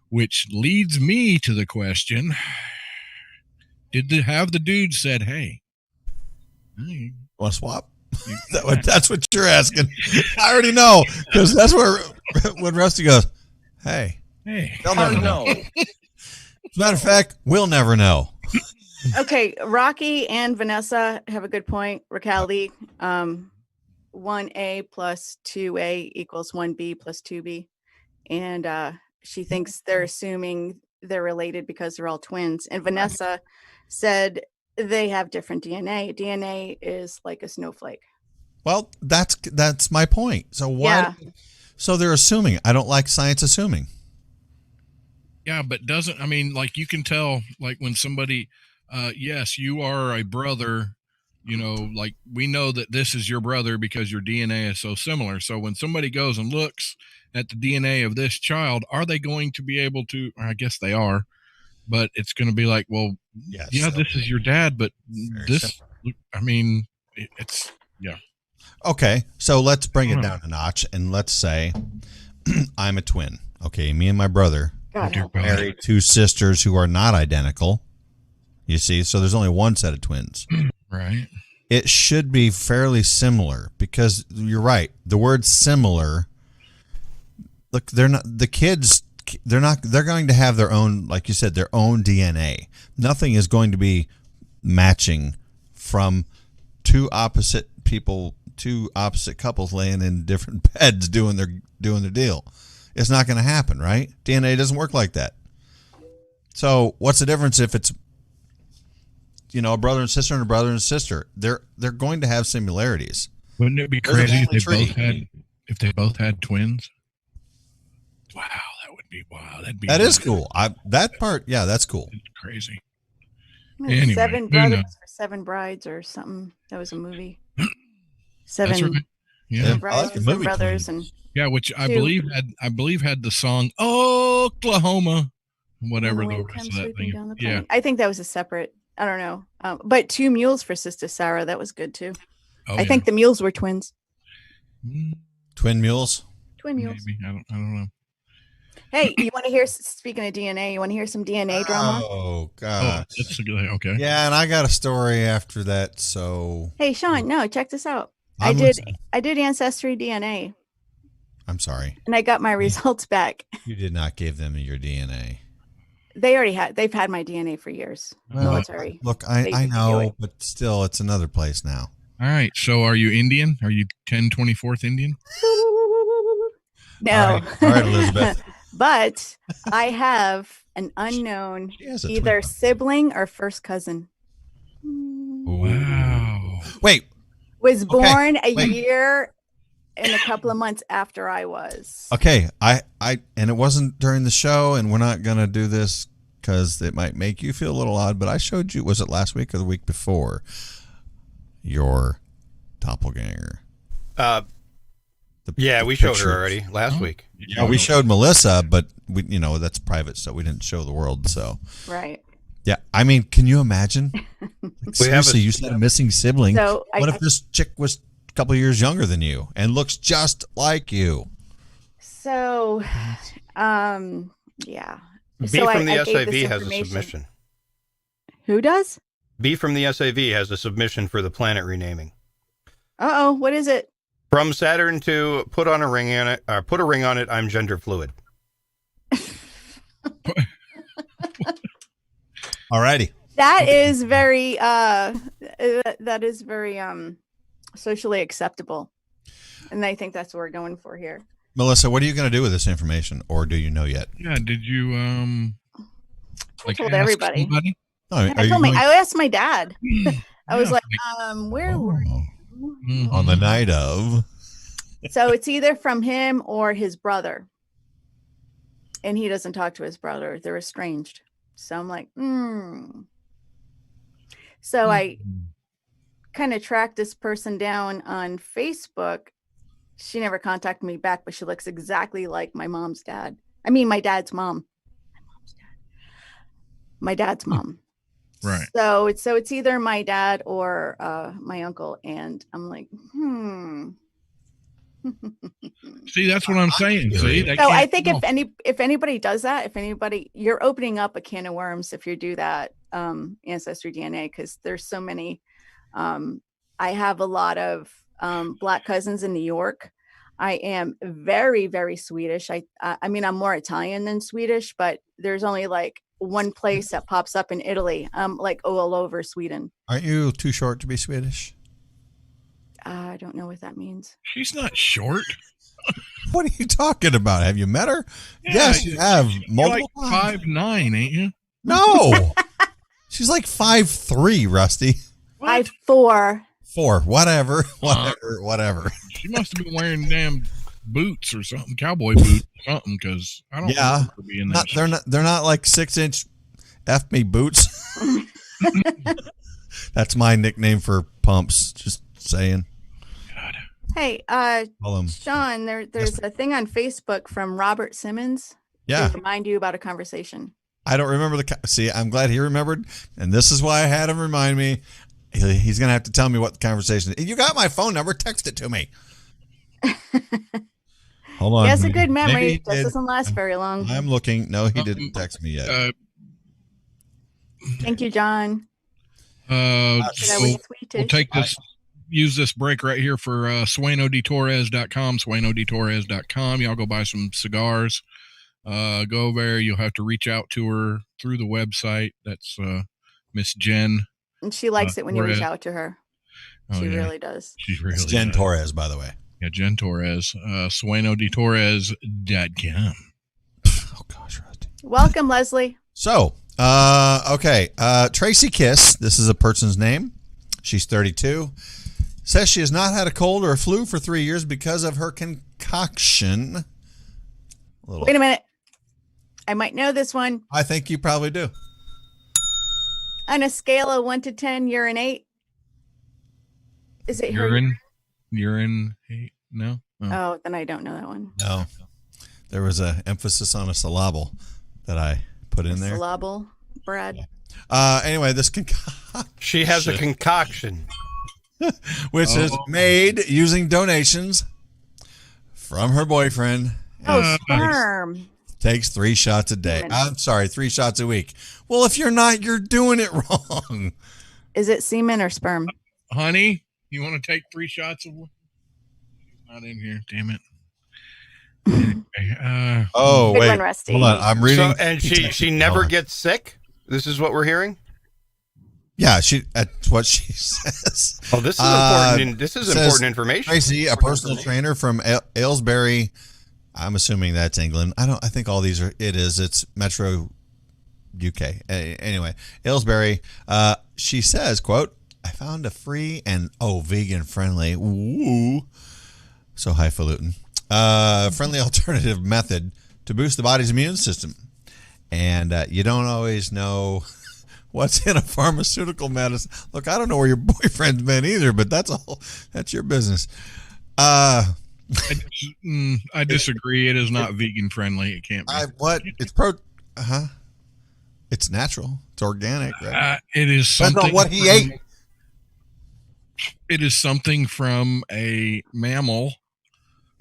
which leads me to the question, have the dude said, hey, want to swap? That's what you're asking. I already know, because that's where when Rusty goes, hey, they'll never know. As a matter of fact, we'll never know. Okay, Rocky and Vanessa have a good point. Ricaldi, 1A plus 2A equals 1B plus 2B. And she thinks they're assuming they're related because they're all twins. And Vanessa said they have different DNA. DNA is like a snowflake. Well, that's my point. So why? Yeah. So they're assuming. I don't like science assuming. Yeah, but you can tell, like when somebody, yes, you are a brother, like we know that this is your brother because your DNA is so similar. So when somebody goes and looks at the DNA of this child, are they going to be able to, I guess they are, but it's going to be like, well, this is your dad, but this, it's, yeah. Okay, so let's bring it down a notch, and let's say I'm a twin. Okay, me and my brother married two sisters who are not identical. You see, so there's only one set of twins. Right. It should be fairly similar because you're right. The word similar, look, they're not the kids. They're going to have their own, like you said, their own DNA. Nothing is going to be matching from two opposite people, two opposite couples laying in different beds doing their deal. It's not going to happen, right? DNA doesn't work like that. So what's the difference if it's, a brother and sister and a brother and sister? They're going to have similarities. Wouldn't it be There's a crazy family if they both had twins? Wow, that would be wow. That is cool. That part, yeah, that's cool. It's crazy. Like Anyway, Seven Brothers for Seven Brides or something. That was a movie. Seven, That's right. Yeah, seven I brides like the and seven movie brothers, Twins. and which I Two. believe had the song Oklahoma, whatever When the wind rest comes of that sweeping thing. down the Yeah. plain. I think that was a separate. I don't know. But Two Mules for Sister Sarah. That was good too. Oh, I think the mules were twins. Twin mules. Twin mules. maybe I don't know. Hey, you want to hear? Speaking of DNA, you want to hear some DNA drama? Oh Oh, God. that's a good. Okay. Yeah, and I got a story after that. So Hey, Sean. No, check this out. I'm I listening. did Ancestry DNA, I'm sorry. and I got my results back. You did not give them your DNA. They've had my DNA for years. Well, Military. Look, They I do know, it. but still, it's another place now. All right. So, are you Indian? Are you 1024th Indian? No. All right, Elizabeth. But I have an unknown She has a either twin. sibling or first cousin. Wow. Wait, Was born a wait. year and a couple of months after I was. okay. And it wasn't during the show, and we're not gonna do this because it might make you feel a little odd. But I showed you. Was it last week or the week before? Your doppelganger. Yeah, the we showed picture. her already last week. Yeah, we showed Melissa, but we, that's private, so we didn't show the world. So Right. yeah, I mean, can you imagine? We have Seriously, you said a missing sibling. So What if this chick was a couple of years younger than you and looks just like you? So, yeah. B So from the I gave SAV this has a information. submission. Who does? B from the SAV has a submission for the planet renaming. Uh-oh, what is it? From Saturn to put a ring on it. I'm gender fluid. Alrighty. That is very socially acceptable. And I think that's what we're going for here. Melissa, what are you going to do with this information, or do you know yet? Yeah. Did you I told ask everybody. somebody? Oh, are I you told going- I asked my dad. I was Yeah, like, where were Oh, you? on the night of. So it's either from him or his brother. And he doesn't talk to his brother. They're estranged. So I'm like, So I kind of tracked this person down on Facebook. She never contacted me back, but she looks exactly like my mom's dad. I mean, my dad's mom. My dad's mom. Right. So it's either my dad or my uncle. And I'm like, See, that's what I'm saying. See, they So I can't think tell. if anybody does that, you're opening up a can of worms if you do that ancestry DNA, because there's so many. I have a lot of Black cousins in New York. I am very, very Swedish. I mean, I'm more Italian than Swedish, but there's only like one place that pops up in Italy. I'm like all over Sweden. Aren't you too short to be Swedish? I don't know what that means. She's not short. What are you talking about? Have you met her? Yeah, Yes, you have. You're Multiple like times. 5'9", ain't you? No. She's like 5'3", Rusty. What? 5'4". 4, whatever. She must have been wearing damn boots or something, cowboy boots or something, because I don't Yeah. remember her being that. They're not like 6-inch F me boots. That's my nickname for pumps. Just saying. Hey, Call 'em- Sean, there's a thing on Facebook from Robert Simmons Yeah. to remind you about a conversation. I don't remember see, I'm glad he remembered, and this is why I had him remind me. He's going to have to tell me what the conversation is. You got my phone number, text it to me. Hold on. He has a good Maybe memory. he It just did. doesn't last very long. I'm looking. No, he didn't text me yet. Thank you, John. So That was we'll take use this break right here for SuenoDeTorres.com, SuenoDeTorres.com. Y'all go buy some cigars. Go there. You'll have to reach out to her through the website. That's Miss Jen. And she likes it when you reach Torres. out to her. Oh, She yeah. really does. She really It's Jen does. Torres, by the way. Yeah, Jen Torres. SuenoDeTorres.com. Oh, gosh, Rusty. Welcome, Leslie. So, okay. Tracy Kiss, this is a person's name. She's 32. Says she has not had a cold or a flu for 3 years because of her concoction. Wait a minute. I might know this one. I think you probably do. On a scale of 1 to 10, you're an 8. Is it her? Urine? No? Oh, then I don't know that one. No. There was an emphasis on a syllable that I put in there. Syllable, Brad. Anyway, this concoction. She has a concoction. Which is made using donations from her boyfriend. Oh, sperm. Takes 3 shots a day. I'm sorry, 3 shots a week. Well, if you're not, you're doing it wrong. Is it semen or sperm? Honey, you want to take 3 shots of? Not in here. Damn it. Anyway, Oh, Good wait. one, Rusty. Hold on. I'm reading. So, and she never gets sick? This is what we're hearing? Yeah, that's what she says. Oh, this is important. This is says important information. Tracy, a personal trainer from Aylesbury. I'm assuming that's England. I think all these it's Metro UK. Anyway, Aylesbury, she says, quote, I found a free and vegan friendly, so highfalutin, friendly alternative method to boost the body's immune system. And you don't always know what's in a pharmaceutical medicine. Look, I don't know where your boyfriend's been either, but that's your business. I disagree. It is not vegan friendly. It can't be. It's natural. It's organic, right? It is That's something. not what he ate. It is something from a mammal.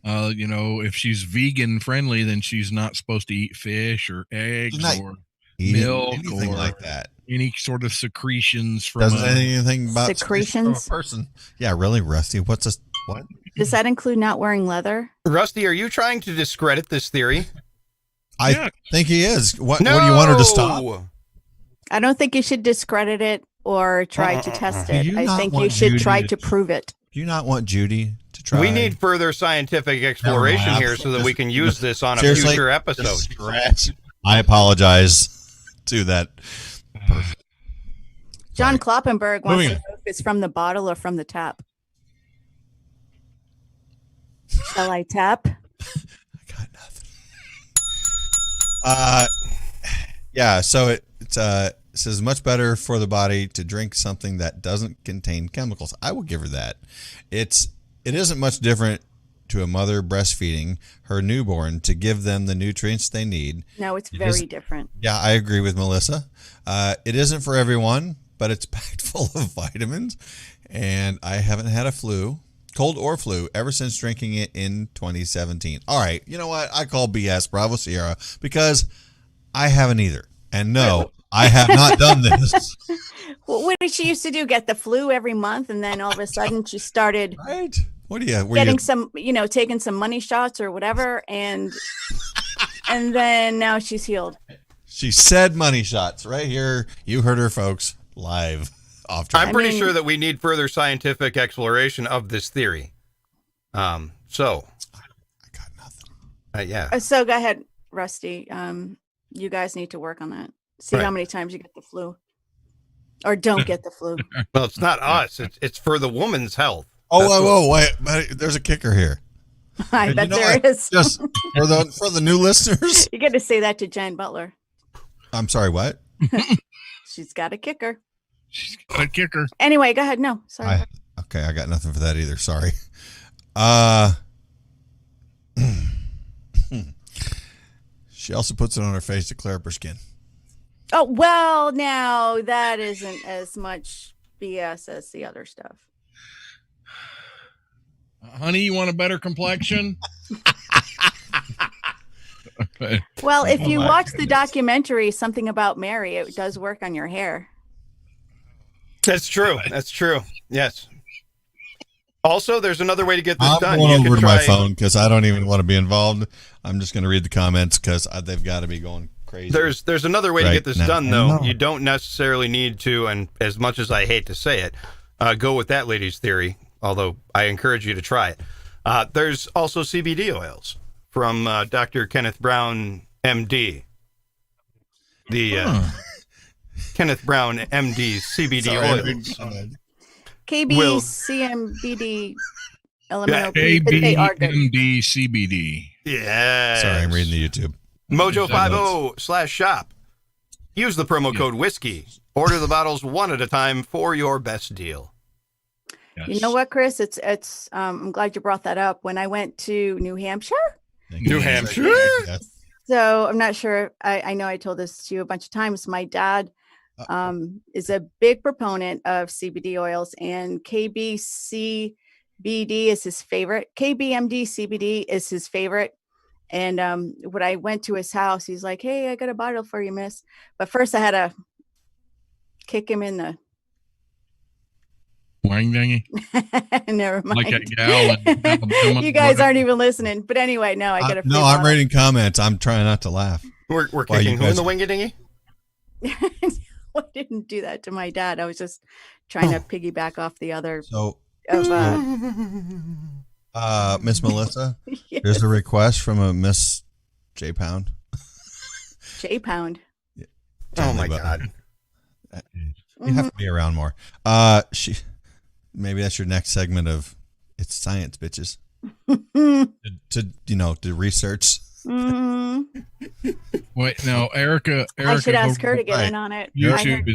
If she's vegan friendly, then she's not supposed to eat fish or eggs or milk anything or like that. Any sort of secretions from Doesn't anything about secretions from a person. Yeah, really, Rusty. What? Does that include not wearing leather? Rusty, are you trying to discredit this theory? I think he is. What do you want her to stop? I don't think you should discredit it or try to test it. I think you should try to prove it. Do you not want Judy to try? We need further scientific exploration here so that we can use this on a future episode. I apologize to that person. John Kloppenberg wants to know if it's from the bottle or from the tap. Shall I tap? I got nothing. Yeah, so it says much better for the body to drink something that doesn't contain chemicals. I will give her that. It isn't much different to a mother breastfeeding her newborn to give them the nutrients they need. No, it's very different. Yeah, I agree with Melissa. It isn't for everyone, but it's packed full of vitamins. And I haven't had a cold or flu, ever since drinking it in 2017. All right, you know what? I call BS, Bravo Sierra, because I haven't either. And no, I have not done this. Well, what did she used to do? Get the flu every month, and then all of a sudden she started Right. What are you getting some, taking some money shots or whatever, and then now she's healed. She said money shots right here. You heard her, folks, live off track. I'm pretty sure that we need further scientific exploration of this theory. So I got nothing. Yeah. So go ahead, Rusty. You guys need to work on that. See Right. how many times you get the flu, or don't get the flu. Well, it's not us. It's for the woman's health. Oh, wait, but there's a kicker here. I bet there is. Just for the new listeners. You get to say that to Jen Butler. I'm sorry, what? She's got a kicker. She's got a kicker. Anyway, go ahead. No, sorry. I got nothing for that either. Sorry. She also puts it on her face to clear up her skin. Oh, well, now that isn't as much BS as the other stuff. Honey, you want a better complexion? Well, if you watch the documentary, Something About Mary, it does work on your hair. That's true. That's true. Yes. Also, there's another way to get this done. I'm going over to my phone because I don't even want to be involved. I'm just going to read the comments because they've got to be going crazy. There's another way to Right get this now. done, though. You don't necessarily need to, and as much as I hate to say it, go with that lady's theory, although I encourage you to try it. There's also CBD oils from Dr. Kenneth Brown, MD. The Kenneth Brown, MD CBD oils. KB, Will- CMBD, LMNOP, but they are good. KBMD CBD. Yeah. Sorry, I'm reading the YouTube. Mojo50/shop. Use the promo code whiskey. Order the bottles one at a time for your best deal. Yes. You know what, Chris? It's I'm glad you brought that up. When I went to New Hampshire, New Hampshire? Yes. so I'm not sure. I know I told this to you a bunch of times. My dad is a big proponent of CBD oils, and KBCBD is his favorite. KBMD CBD is his favorite. And when I went to his house, he's like, "Hey, I got a bottle for you, miss." But first, I had to kick him in the. Wang dingy. Never mind. Like that gal in Alabama. You guys aren't even listening. But anyway, no, I got a free No, I'm bottle. reading comments. I'm trying not to laugh. We're Why, kicking you who in guys- the wingy dingy? I didn't do that to my dad. I was just trying to piggyback off the other. So, Of, Miss Melissa, yeah, there's a request from a Miss J Pound. J Pound. Oh my But God. You have to be around more. Maybe that's your next segment of It's Science, bitches. to research. Wait, no, Erica. I should ask over her to get Right. in on it. YouTube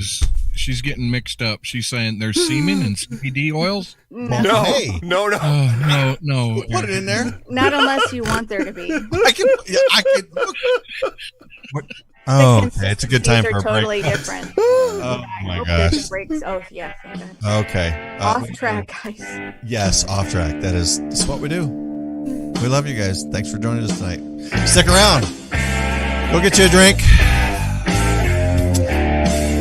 she's getting mixed up. She's saying there's semen and CBD oils. No, No, Hey. no. Oh, no. Put it in there. not unless you want there to be. I can. Oh, okay. It's a good time These for are a break. totally different. Oh I my hope gosh. this breaks. Oh yeah. Okay. Off track, guys. Yes, off track. That's what we do. We love you guys. Thanks for joining us tonight. Stick around. Go get you a drink.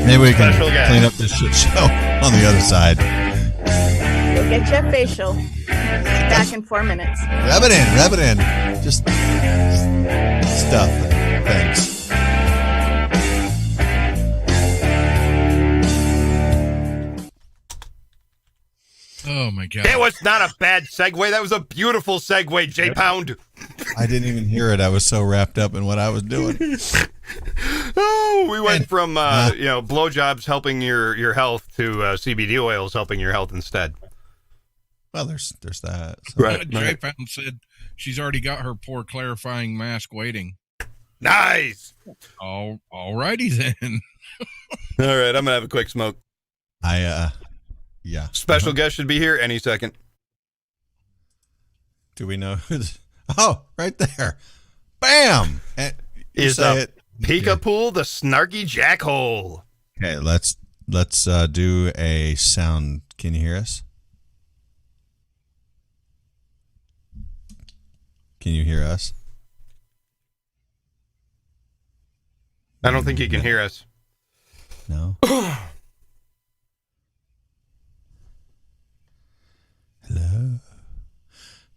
Maybe we can Special guest. clean up this shit show on the other side. Go get you a facial. Back in 4 minutes. Rub it in. Just stuff. Thanks. Oh my God. It was not a bad segue. That was a beautiful segue, J Pound. I didn't even hear it. I was so wrapped up in what I was doing. Oh, we went from blowjobs helping your health to CBD oils helping your health instead. Well, there's that. So. Right. Jay Fountain said she's already got her poor clarifying mask waiting. Nice. All righty then. All right, I'm gonna have a quick smoke. Yeah. Special guest should be here any second. Do we know who's? Oh, right there. Bam. And you Is say the it. Pikapool the snarky jackhole? Okay, let's do a sound. Can you hear us? Can you hear us? I don't think you can hear us. No. Hello,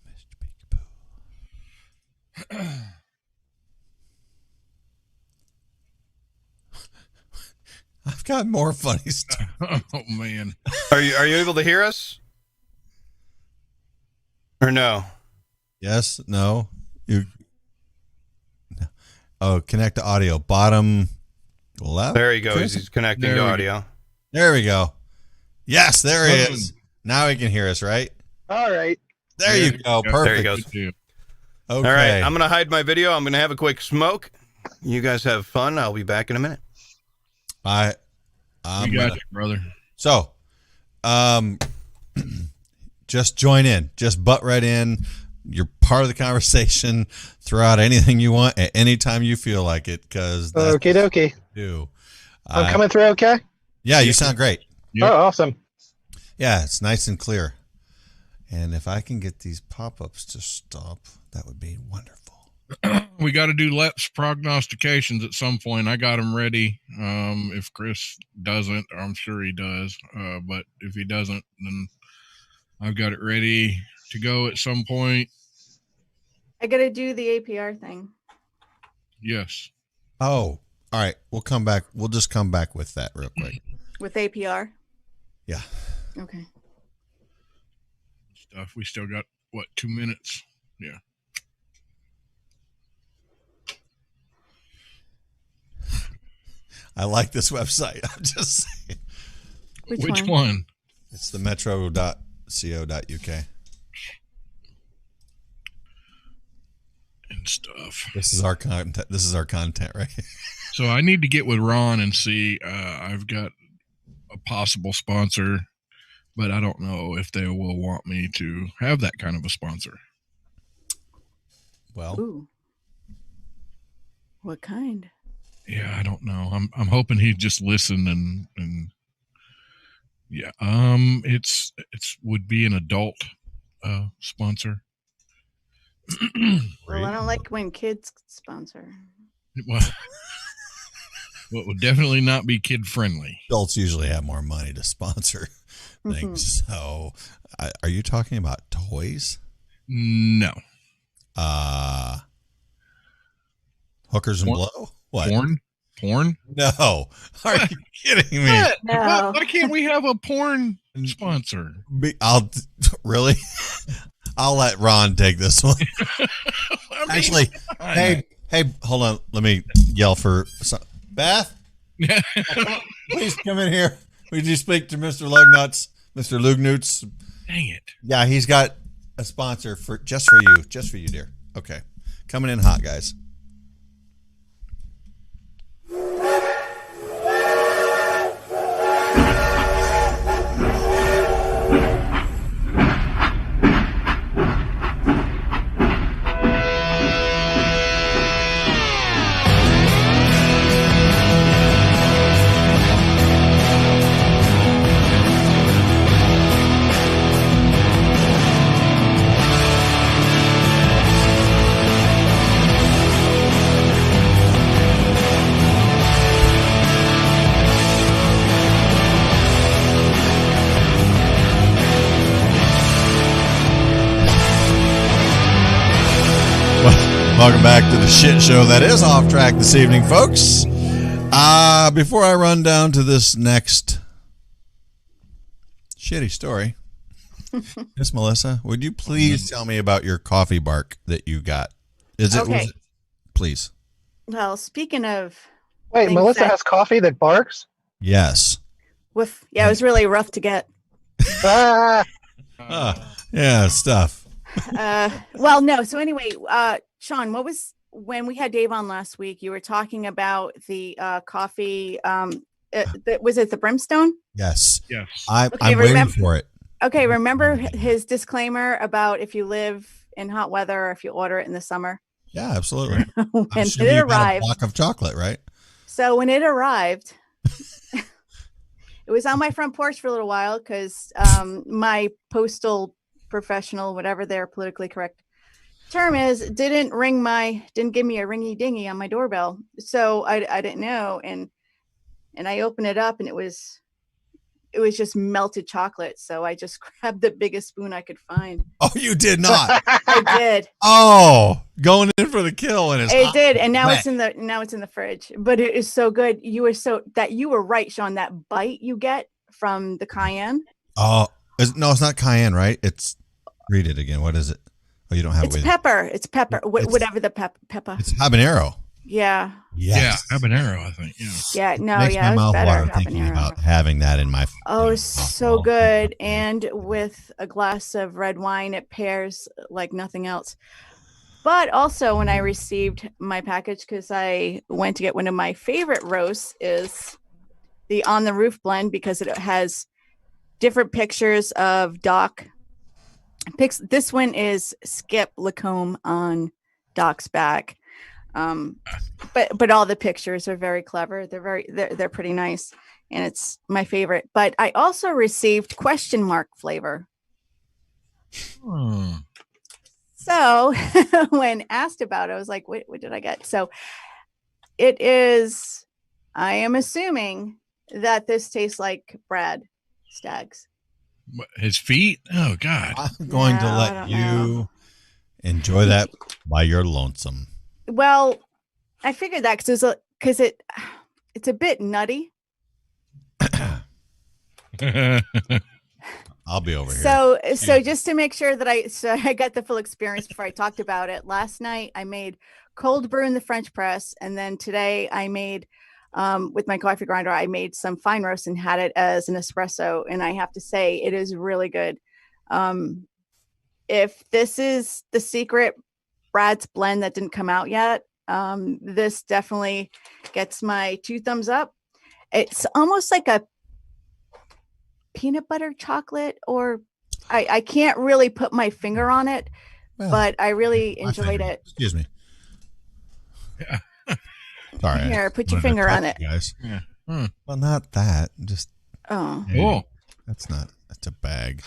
Mr. Pikapool. I've got more funny stuff. Oh man. Are you able to hear us? Or no? Yes. No. You. No. Oh, connect to audio. Bottom left. There he goes. He's connecting There to we audio. There we go. Yes, there he is. Now he can hear us, right? All right. There you go. There Perfect. he goes. Too. Okay. All right, I'm going to hide my video. I'm going to have a quick smoke. You guys have fun. I'll be back in a minute. I'm You got gonna- you, brother. So, just join in. Just butt right in. You're part of the conversation. Throw out anything you want at any time you feel like it, because that's Okie dokie. what we do. I'm coming through okay? Yeah, you sound great. Yep. Oh, awesome. Yeah, it's nice and clear. And if I can get these pop-ups to stop, that would be wonderful. We got to do Let's prognostications at some point. I got them ready. If Chris doesn't, I'm sure he does. But if he doesn't, then I've got it ready to go at some point. I got to do the APR thing. Yes. Oh, all right. We'll come back. We'll just come back with that real quick. With APR? Yeah. Okay. stuff. We still got, 2 minutes? Yeah. I like this website. I'm just saying. Which one? It's the metro.co.uk. And stuff. This is our content. This is our content, right? So I need to get with Ron and see. I've got a possible sponsor, but I don't know if they will want me to have that kind of a sponsor. Well, Ooh. What kind? Yeah, I don't know. I'm hoping he'd just listen and yeah. It's would be an adult sponsor. Well, I don't like when kids sponsor. Well, it would definitely not be kid friendly. adults usually have more money to sponsor things. So, are you talking about toys? No. Hookers and blow? What? Porn? No. Are you kidding me? What? No. Why can't we have a porn sponsor? Really? I'll let Ron take this one. Actually, hey, hold on. Let me yell for Beth. Please come in here. Would you speak to Mr. Lugnuts, Mr. Lugnutz? Dang it! Yeah, he's got a sponsor for just for you, dear. Okay, coming in hot, guys. Welcome back to the shit show that is off track this evening, folks. Before I run down to this next shitty story, Miss Melissa, would you please tell me about your coffee bark that you got? Okay. Please. Well, speaking of Wait, things Melissa that- has coffee that barks? Yes. it was really rough to get. Ah, Yeah, stuff. Well, no. So anyway, Sean, when we had Dave on last week, you were talking about the coffee. Was it the brimstone? Yes. Yes. I'm Okay, waiting for it. Okay, remember his disclaimer about if you live in hot weather or if you order it in the summer? Yeah, absolutely. When I'm sure it you got a arrived, block of chocolate, right? so when it arrived, it was on my front porch for a little while because my postal professional, whatever their politically correct term is, didn't give me a ringy dingy on my doorbell. So I didn't know. And I opened it up and it was just melted chocolate. So I just grabbed the biggest spoon I could find. Oh, you did not. I did. Oh, going in for the kill, and It did. And now wet. it's in the fridge. But it is so good. You were right, Sean. That bite you get from the cayenne. Oh, no, it's not cayenne, right? Read it again. What is it? Oh, you don't have it It's with pepper. It's pepper. It's- Whatever the pepper. It's habanero. Yeah. Yes. Yeah, habanero, I think. Yeah. Yeah. No. Makes Yeah. my It was mouth better. water thinking habanero. about having that in my. Oh, so good. And with a glass of red wine, it pairs like nothing else. But also when I received my package, because I went to get one of my favorite roasts, is the On the Roof blend, because it has different pictures of Doc. This one is Skip Lacombe on Doc's back. But all the pictures are very clever. They're pretty nice. And it's my favorite. But I also received question mark flavor. Hmm. So when asked about it, I was like, what did I get? So it is, I am assuming that this tastes like Brad Staggs. What, his feet? Oh God. I'm going to No, I let don't you know. enjoy that while you're lonesome. Well, I figured that because it's a bit nutty. I'll be over here. So just to make sure that I got the full experience before I talked about it. Last night I made cold brew in the French press, and then today I made with my coffee grinder. I made some fine roast and had it as an espresso, and I have to say it is really good. If this is the secret Brad's blend that didn't come out yet, this definitely gets my 2 thumbs up. It's almost like a peanut butter chocolate, or I can't really put my finger on it, but I really enjoyed it. Excuse me. Sorry. Here, put your finger on it, guys. Yeah. Well, not that. Just that's a bag.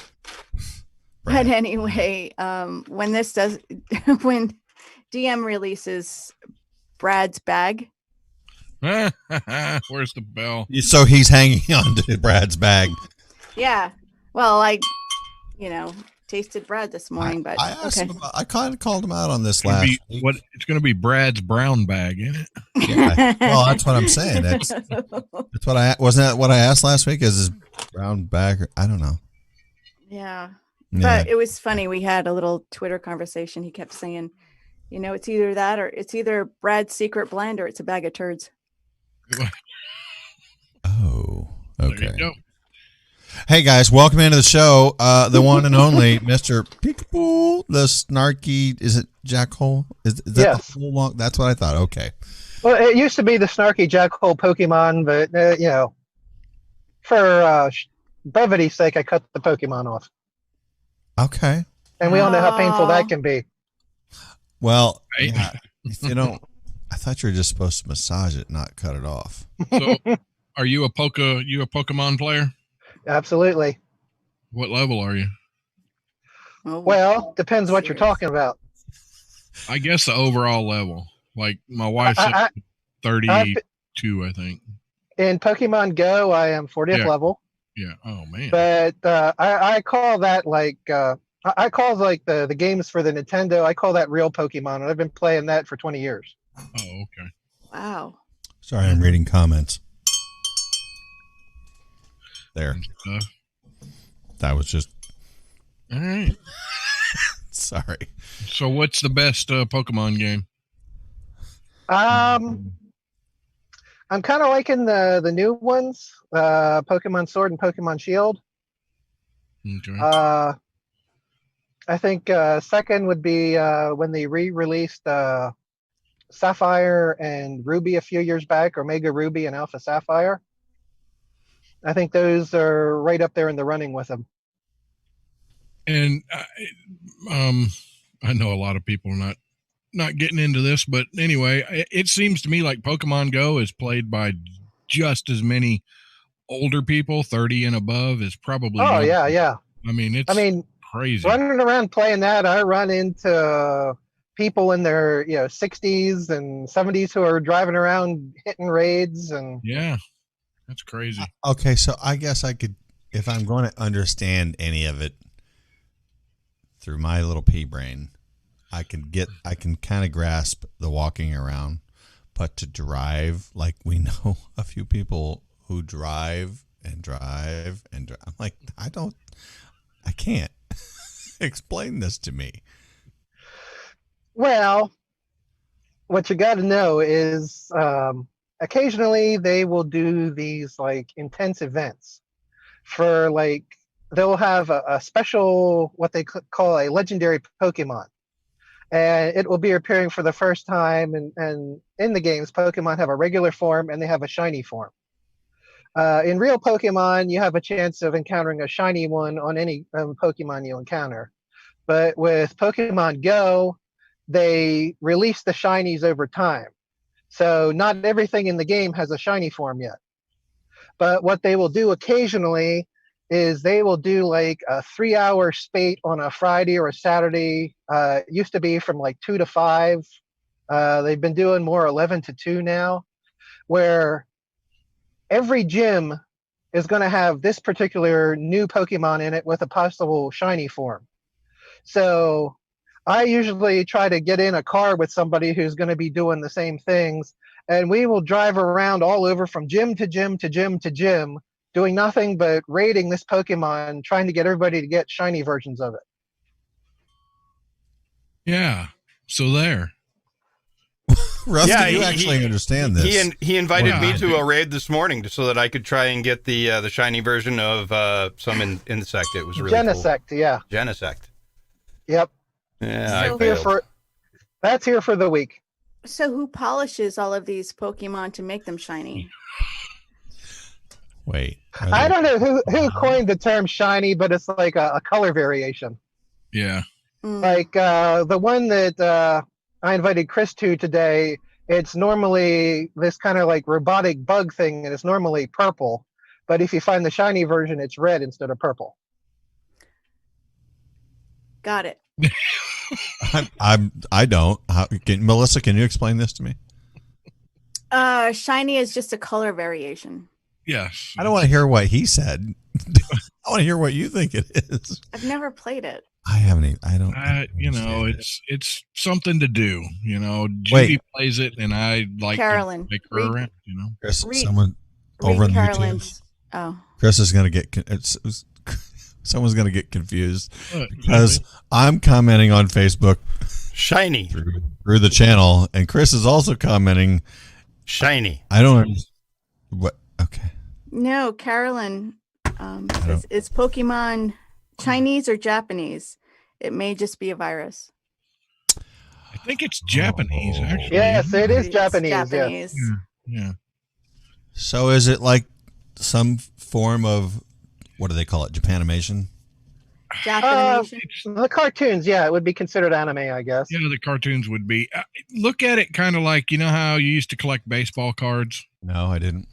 But anyway, when DM releases Brad's bag. Where's the bell? So he's hanging on to Brad's bag. Yeah. Well, I tasted Brad this morning, but I asked okay. him I kind of called him out on this It's gonna last be, week. it's going to be Brad's brown bag, isn't it? Yeah. Well, that's what I'm saying. That's what wasn't that what I asked last week? Is his brown bag? I don't know. Yeah. But it was funny. We had a little Twitter conversation. He kept saying, it's either that or it's either Brad's secret blend or it's a bag of turds. Oh, okay. There you go. Hey guys, welcome into the show. The one and only Mr. Pikapool, the snarky. Is it Jack Hole? Is that Yes. the whole long? That's what I thought. Okay. Well, it used to be the snarky Jack Hole Pokemon, but for brevity's sake, I cut the Pokemon off, Okay. and we all know how painful that can be. Well, Right. yeah, I thought you were just supposed to massage it, not cut it off. So, are you a Pokemon player? Absolutely. What level are you? Oh, Well, depends what you're serious. talking about. I guess the overall level. Like my wife's I- at 32, I think. In Pokemon Go, I am 40th Yeah. level, Yeah. Oh man. but I call that I call like the games for the Nintendo. I call that real Pokemon, and I've been playing that for 20 years. Oh, okay. Wow. Sorry, I'm reading comments. There. That was just. All right. Sorry. So, what's the best Pokemon game? I'm kind of liking the new ones, Pokemon Sword and Pokemon Shield. Okay. I think second would be when they re-released Sapphire and Ruby a few years back, Omega Ruby and Alpha Sapphire. I think those are right up there in the running with them. And I know a lot of people are not getting into this, but anyway, it seems to me like Pokemon Go is played by just as many older people, 30 and above, is probably. Oh younger. yeah. I mean, it's crazy. Running around playing that, I run into people in their 60s and 70s who are driving around hitting raids and Yeah, that's crazy. Okay, so I guess I could, if I'm going to understand any of it through my little pea brain, I can kind of grasp the walking around, but to drive, like we know a few people who drive and drive and drive. I'm like, I can't. Explain this to me. Well, what you got to know is occasionally they will do these like intense events for like they'll have a special what they call a legendary Pokemon, and it will be appearing for the first time. And in the games, Pokemon have a regular form and they have a shiny form. In real Pokemon, you have a chance of encountering a shiny one on any Pokemon you encounter. But with Pokemon Go, they release the shinies over time. So not everything in the game has a shiny form yet. But what they will do occasionally is they will do like a 3-hour spate on a Friday or a Saturday. It used to be from like 2 to 5. They've been doing more 11 to 2 now, where every gym is going to have this particular new Pokemon in it with a possible shiny form. So I usually try to get in a car with somebody who's going to be doing the same things, and we will drive around all over from gym to gym to gym to gym doing nothing but raiding this Pokemon, trying to get everybody to get shiny versions of it. Yeah. So there. Rusty, Yeah, you he- actually understand this. He invited Well, me I to do. a raid this morning so that I could try and get the shiny version of some insect. It was really Genesect, yeah. cool. Genesect. Yep. Yeah, So- I failed. That's here for the week. So who polishes all of these Pokemon to make them shiny? Wait. I don't know who coined the term shiny, but it's like a color variation. Yeah. Mm. Like the one that I invited Chris to today, it's normally this kind of like robotic bug thing, and it's normally purple. But if you find the shiny version, it's red instead of purple. Got it. I don't. Melissa, can you explain this to me? Shiny is just a color variation. Yes. I don't want to hear what he said. I want to hear what you think it is. I've never played it. I haven't. I don't. You know, understand it's something to do. You know, Wait. Judy plays it, and I like Carolyn, to make her read- around. You know, Chris, Read- someone over Read on YouTube. Carolyn's. Oh, Chris is going to get. Someone's going to get confused But, because I'm commenting on Facebook Shiny. through the channel, and Chris is also commenting. Shiny. I don't understand. What? Okay. no, Carolyn. don't- Is Pokemon Chinese or Japanese? It may just be a virus. I think it's Japanese, Oh. actually. Yes, it is It's Japanese. Yes. Japanese. Yeah. So is it like some form of what do they call it? Japanimation? Japanimation. The cartoons, yeah, it would be considered anime, I guess. Yeah, the cartoons would be. Look at it kind of like, you know how you used to collect baseball cards No, I didn't.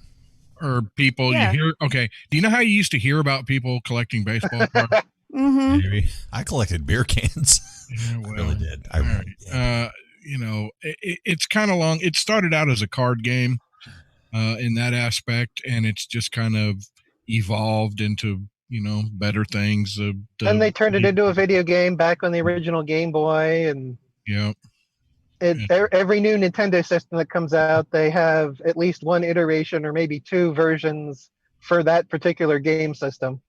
or people Yeah. you hear. Okay. Do you know how you used to hear about people collecting baseball cards? Mm-hmm. Maybe I collected beer cans. Yeah, I well, really did. I all really right. did. You know, it's kind of long. It started out as a card game in that aspect, and it's just kind of evolved into, you know, better things. And they turned it into a video game back on the original Game Boy, and Yeah. every new Nintendo system that comes out, they have at least one iteration or maybe two versions for that particular game system.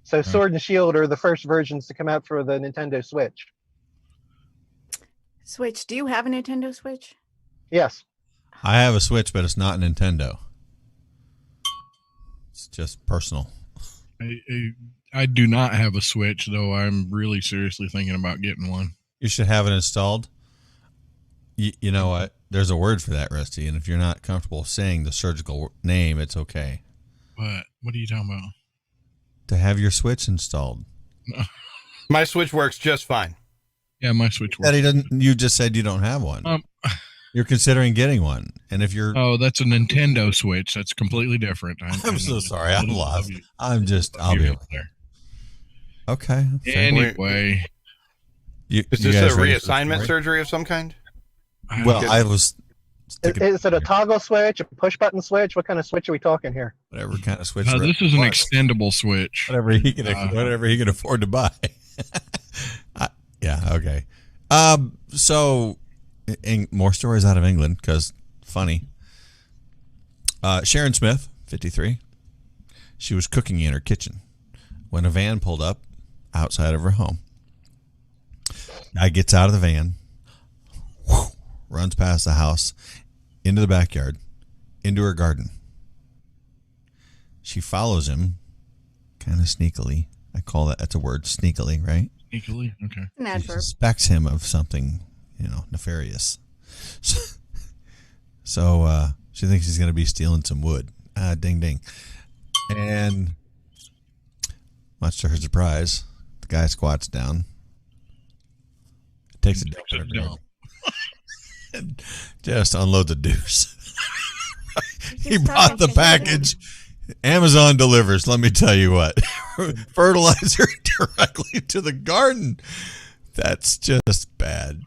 So Sword and Shield are the first versions to come out for the Nintendo Switch. Switch. Do you have a Nintendo Switch? Yes. I have a Switch, but it's not Nintendo. It's just personal. I do not have a Switch, though. I'm really seriously thinking about getting one. You should have it installed. You know what? There's a word for that, Rusty. And if you're not comfortable saying the surgical name, it's okay. What are you talking about? To have your Switch installed. My Switch works just fine. Yeah, my Switch That works. he doesn't. You just said you don't have one. You're considering getting one, and if you're, Oh, that's a Nintendo Switch. That's completely different. I'm so sorry. I'm lost. I'll be up there. okay. Anyway, You, Is you this guys a ready for the reassignment story? surgery of some kind? Well, I was. Is it a toggle switch, a push button switch? What kind of switch are we talking here? Whatever kind of Switch. this is an wants. extendable Switch. Whatever he can afford to buy. Yeah. Okay. So, more stories out of England because funny. Sharon Smith, 53. She was cooking in her kitchen when a van pulled up outside of her home. Guy gets out of the van, runs past the house, into the backyard, into her garden. She follows him, kind of sneakily. I call that's a word, sneakily, right? Sneakily? Okay. An She adverb. suspects him of something, nefarious. So she thinks he's going to be stealing some wood. Ding, ding. And much to her surprise, the guy squats down, takes a dump in her garden, and just unloads a deuce. He brought the package. Amazon delivers, let me tell you what. Fertilizer directly to the garden. That's just bad.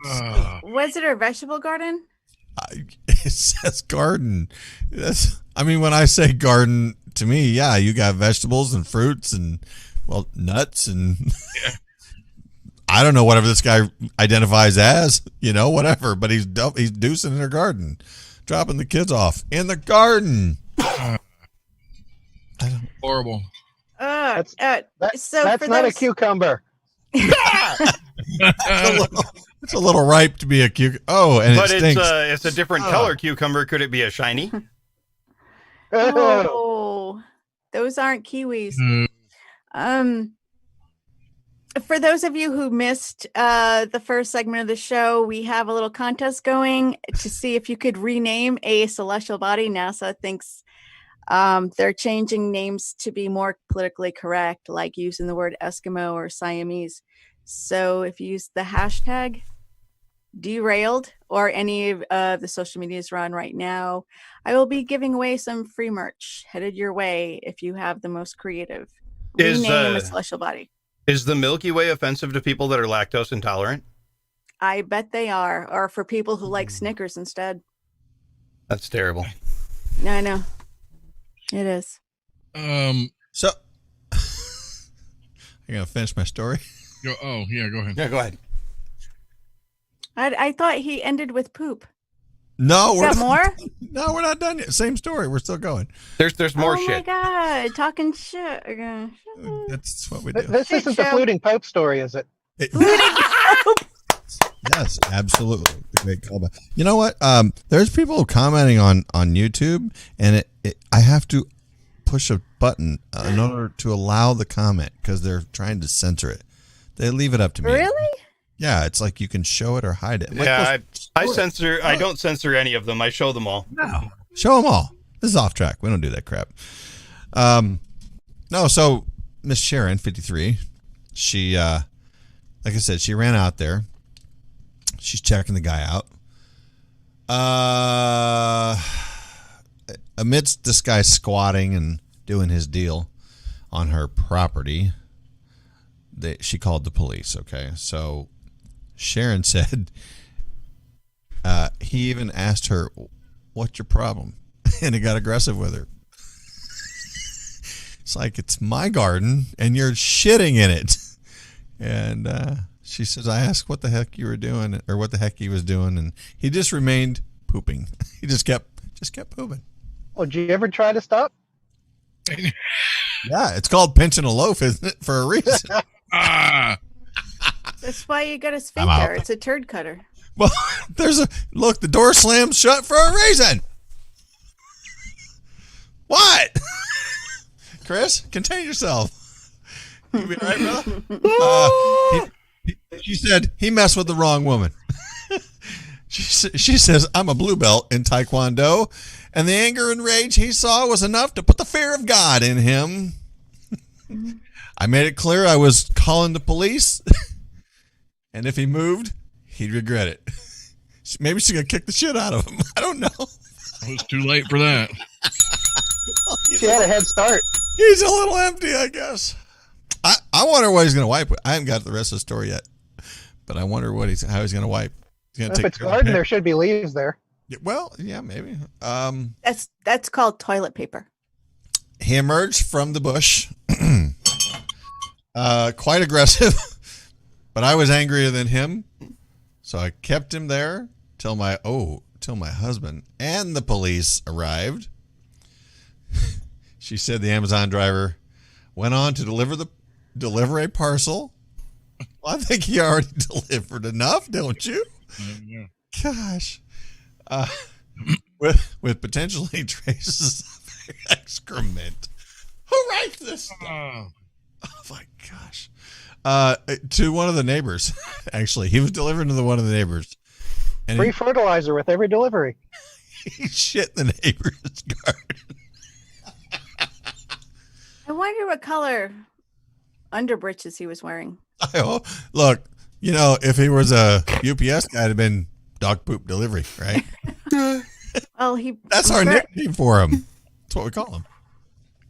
Was it a vegetable garden? It says garden. When I say garden, to me, yeah, you got vegetables and fruits and, well, nuts and I don't know, whatever this guy identifies as, whatever, but he's deucing in her garden, dropping the kids off in the garden. horrible. That's So that's for not a those, cucumber. It's a little ripe to be a cucumber. Oh, and But it stinks. it's a different color cucumber. Could it be a shiny? oh, those aren't kiwis. For those of you who missed the first segment of the show, we have a little contest going to see if you could rename a celestial body. NASA thinks they're changing names to be more politically correct, like using the word Eskimo or Siamese. So if you use the hashtag derailed or any of the social medias we're on right now, I will be giving away some free merch headed your way if you have the most creative. Rename a celestial body. Is the Milky Way offensive to people that are lactose intolerant? I bet they are. Or for people who like Snickers instead. That's terrible. I know. It is. So, I gotta finish my story. Go ahead. Yeah, go ahead. I thought he ended with poop. No, Is that more? No, we're not done yet. Same story. We're still going. There's more Oh my shit. God, talking shit. That's what we do. This isn't the fluting Pope story, is it? Yes, absolutely. Great callback. You know what? There's people commenting on YouTube, and I have to push a button in order to allow the comment because they're trying to censor it. They leave it up to me. Really? Yeah, it's like you can show it or hide it. Yeah, I censor. I don't censor any of them. I show them all. No, show them all. This is off track. We don't do that crap. No, so Miss Sharon, 53, she, like I said, she ran out there. She's checking the guy out. Amidst this guy squatting and doing his deal on her property, she called the police. Okay, so Sharon said he even asked her, "What's your problem?" and he got aggressive with her. It's like, it's my garden and you're shitting in it. And she says, I asked what the heck you were doing or what the heck he was doing, and he just remained pooping. He just kept pooping. Well, did you ever try to stop? Yeah, it's called pinching a loaf, isn't it? For a reason. That's why you got a I'm sphincter. out. It's a turd cutter. Well, look, the door slams shut for a reason. What? Chris, contain yourself. You be all right, brother? She said he messed with the wrong woman. She says, I'm a blue belt in Taekwondo, and the anger and rage he saw was enough to put the fear of God in him. I made it clear I was calling the police, and if he moved, he'd regret it. Maybe she's going to kick the shit out of him. I don't know. It was too late for that. She had a head start. He's a little empty, I guess. I wonder what he's going to wipe with. I haven't got the rest of the story yet, but I wonder how he's going to wipe. He's gonna If it's garden, there should be leaves there. Well, yeah, maybe. That's called toilet paper. He emerged from the bush, quite aggressive, but I was angrier than him, so I kept him there till my husband and the police arrived. She said the Amazon driver went on to deliver a parcel. Well, I think he already delivered enough, don't you? Yeah. Gosh. With potentially traces of excrement. Who writes this stuff? Oh my gosh. To one of the neighbors, actually. He was delivering to one of the neighbors. And Free fertilizer with every delivery. he shit in the neighbor's garden. I wonder what color underbreeches he was wearing. Look, if he was a UPS guy, it'd have been dog poop delivery, right? Well, That's our nickname for him. That's what we call him.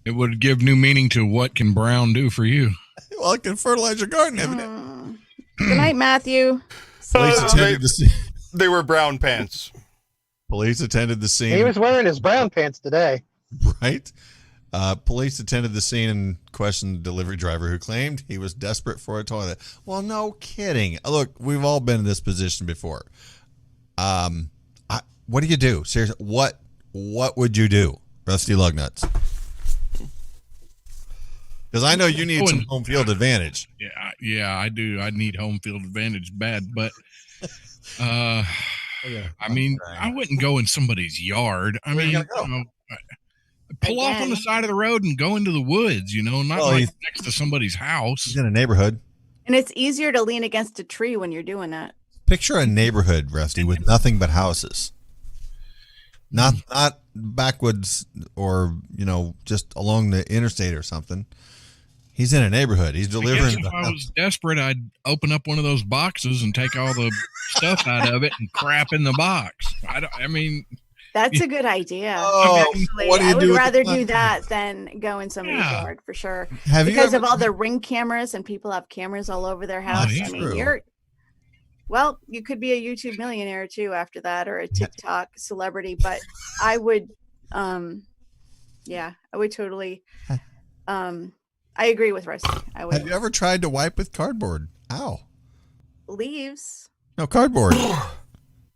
It would give new meaning to what can brown do for you. Well, it can fertilize your garden, evidently. Good night, Matthew. Police attended the scene. They were brown pants. Police attended the scene. He was wearing his brown pants today. Right? Police attended the scene and questioned the delivery driver who claimed he was desperate for a toilet. Well, no kidding. Look, we've all been in this position before. What do you do? Seriously, what would you do, Rusty Lugnuts? Because I know you need some home field advantage. Yeah, I do. I need home field advantage bad, but I mean, I wouldn't go in somebody's yard. I mean, pull off on the side of the road and go into the woods, not next to somebody's house. He's in a neighborhood. And it's easier to lean against a tree when you're doing that. Picture a neighborhood, Rusty, with nothing but houses. Not backwoods or, just along the interstate or something. He's in a neighborhood. He's delivering. If I was desperate, I'd open up one of those boxes and take all the stuff out of it and crap in the box. That's a good idea. Oh, what do you I would do rather do that than go in somebody's yard for sure. Because of all the Ring cameras, and people have cameras all over their house. Well, you could be a YouTube millionaire too after that, or a TikTok celebrity. But I would, I would totally. I agree with Rusty. I would. Have you ever tried to wipe with cardboard? Ow. Leaves. No, cardboard.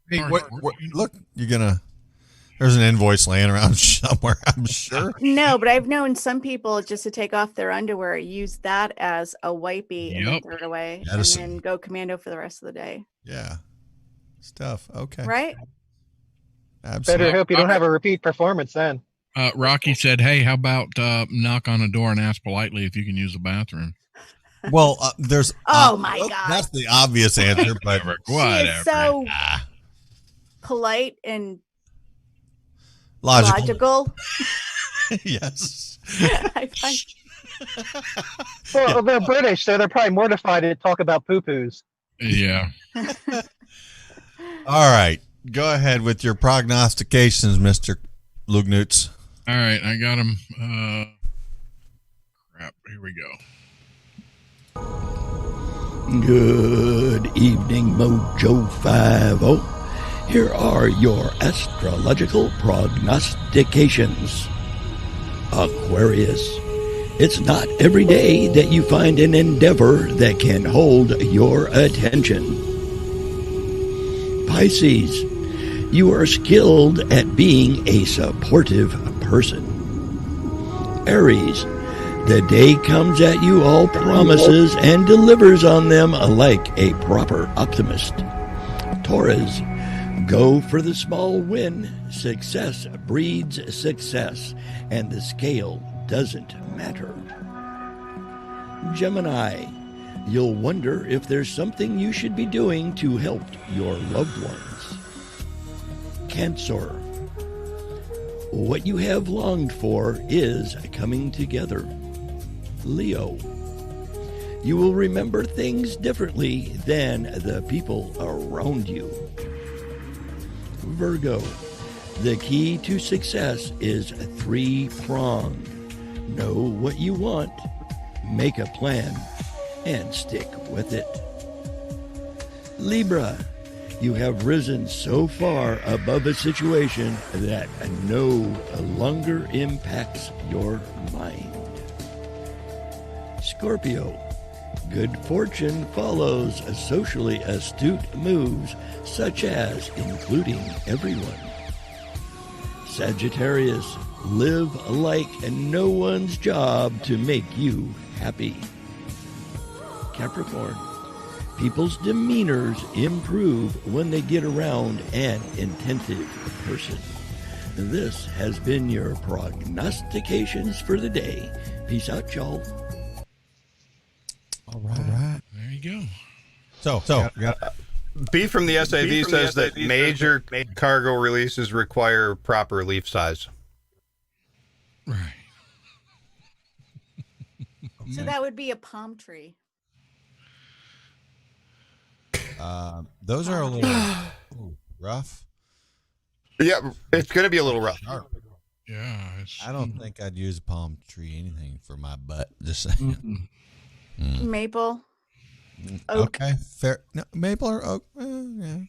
Hey, what, look, there's an invoice laying around somewhere, I'm sure. No, but I've known some people just to take off their underwear, use that as a wipey and then throw it away, and then go commando for the rest of the day. Yeah. Stuff. Okay. Right? Absolutely. Better hope you don't have a repeat performance then. Rocky said, hey, how about knock on a door and ask politely if you can use the bathroom? Well, there's... oh, my God. That's the obvious answer, but whatever. She is so polite and logical. Yes. I find... Well, they're British, so they're probably mortified to talk about poo-poos. Yeah. All right. Go ahead with your prognostications, Mr. Lugnutz. All right, I got him. Crap, here we go. Good evening, Mojo 50. Here are your astrological prognostications. Aquarius. It's not every day that you find an endeavor that can hold your attention. Pisces. You are skilled at being a supportive person. Aries. The day comes at you all promises and delivers on them like a proper optimist. Taurus. Go for the small win. Success breeds success, and the scale doesn't matter. Gemini. You'll wonder if there's something you should be doing to help your loved ones. Cancer. What you have longed for is coming together. Leo. You will remember things differently than the people around you. Virgo. The key to success is three-pronged. Know what you want, make a plan, and stick with it. Libra. You have risen so far above a situation that no longer impacts your mind. Scorpio. Good fortune follows socially astute moves, such as including everyone. Sagittarius. Live like no one's job to make you happy. Capricorn. People's demeanors improve when they get around an attentive person. This has been your prognostications for the day. Peace out, y'all. All right. There you go. So B from the SAV says that major cargo releases require proper leaf size. Right. So that would be a palm tree. Those are a little rough. Yeah, it's going to be a little rough. Yeah. I don't think I'd use a palm tree anything for my butt. Just saying. Maple. Oak. Okay, fair. No, maple or oak? Yeah.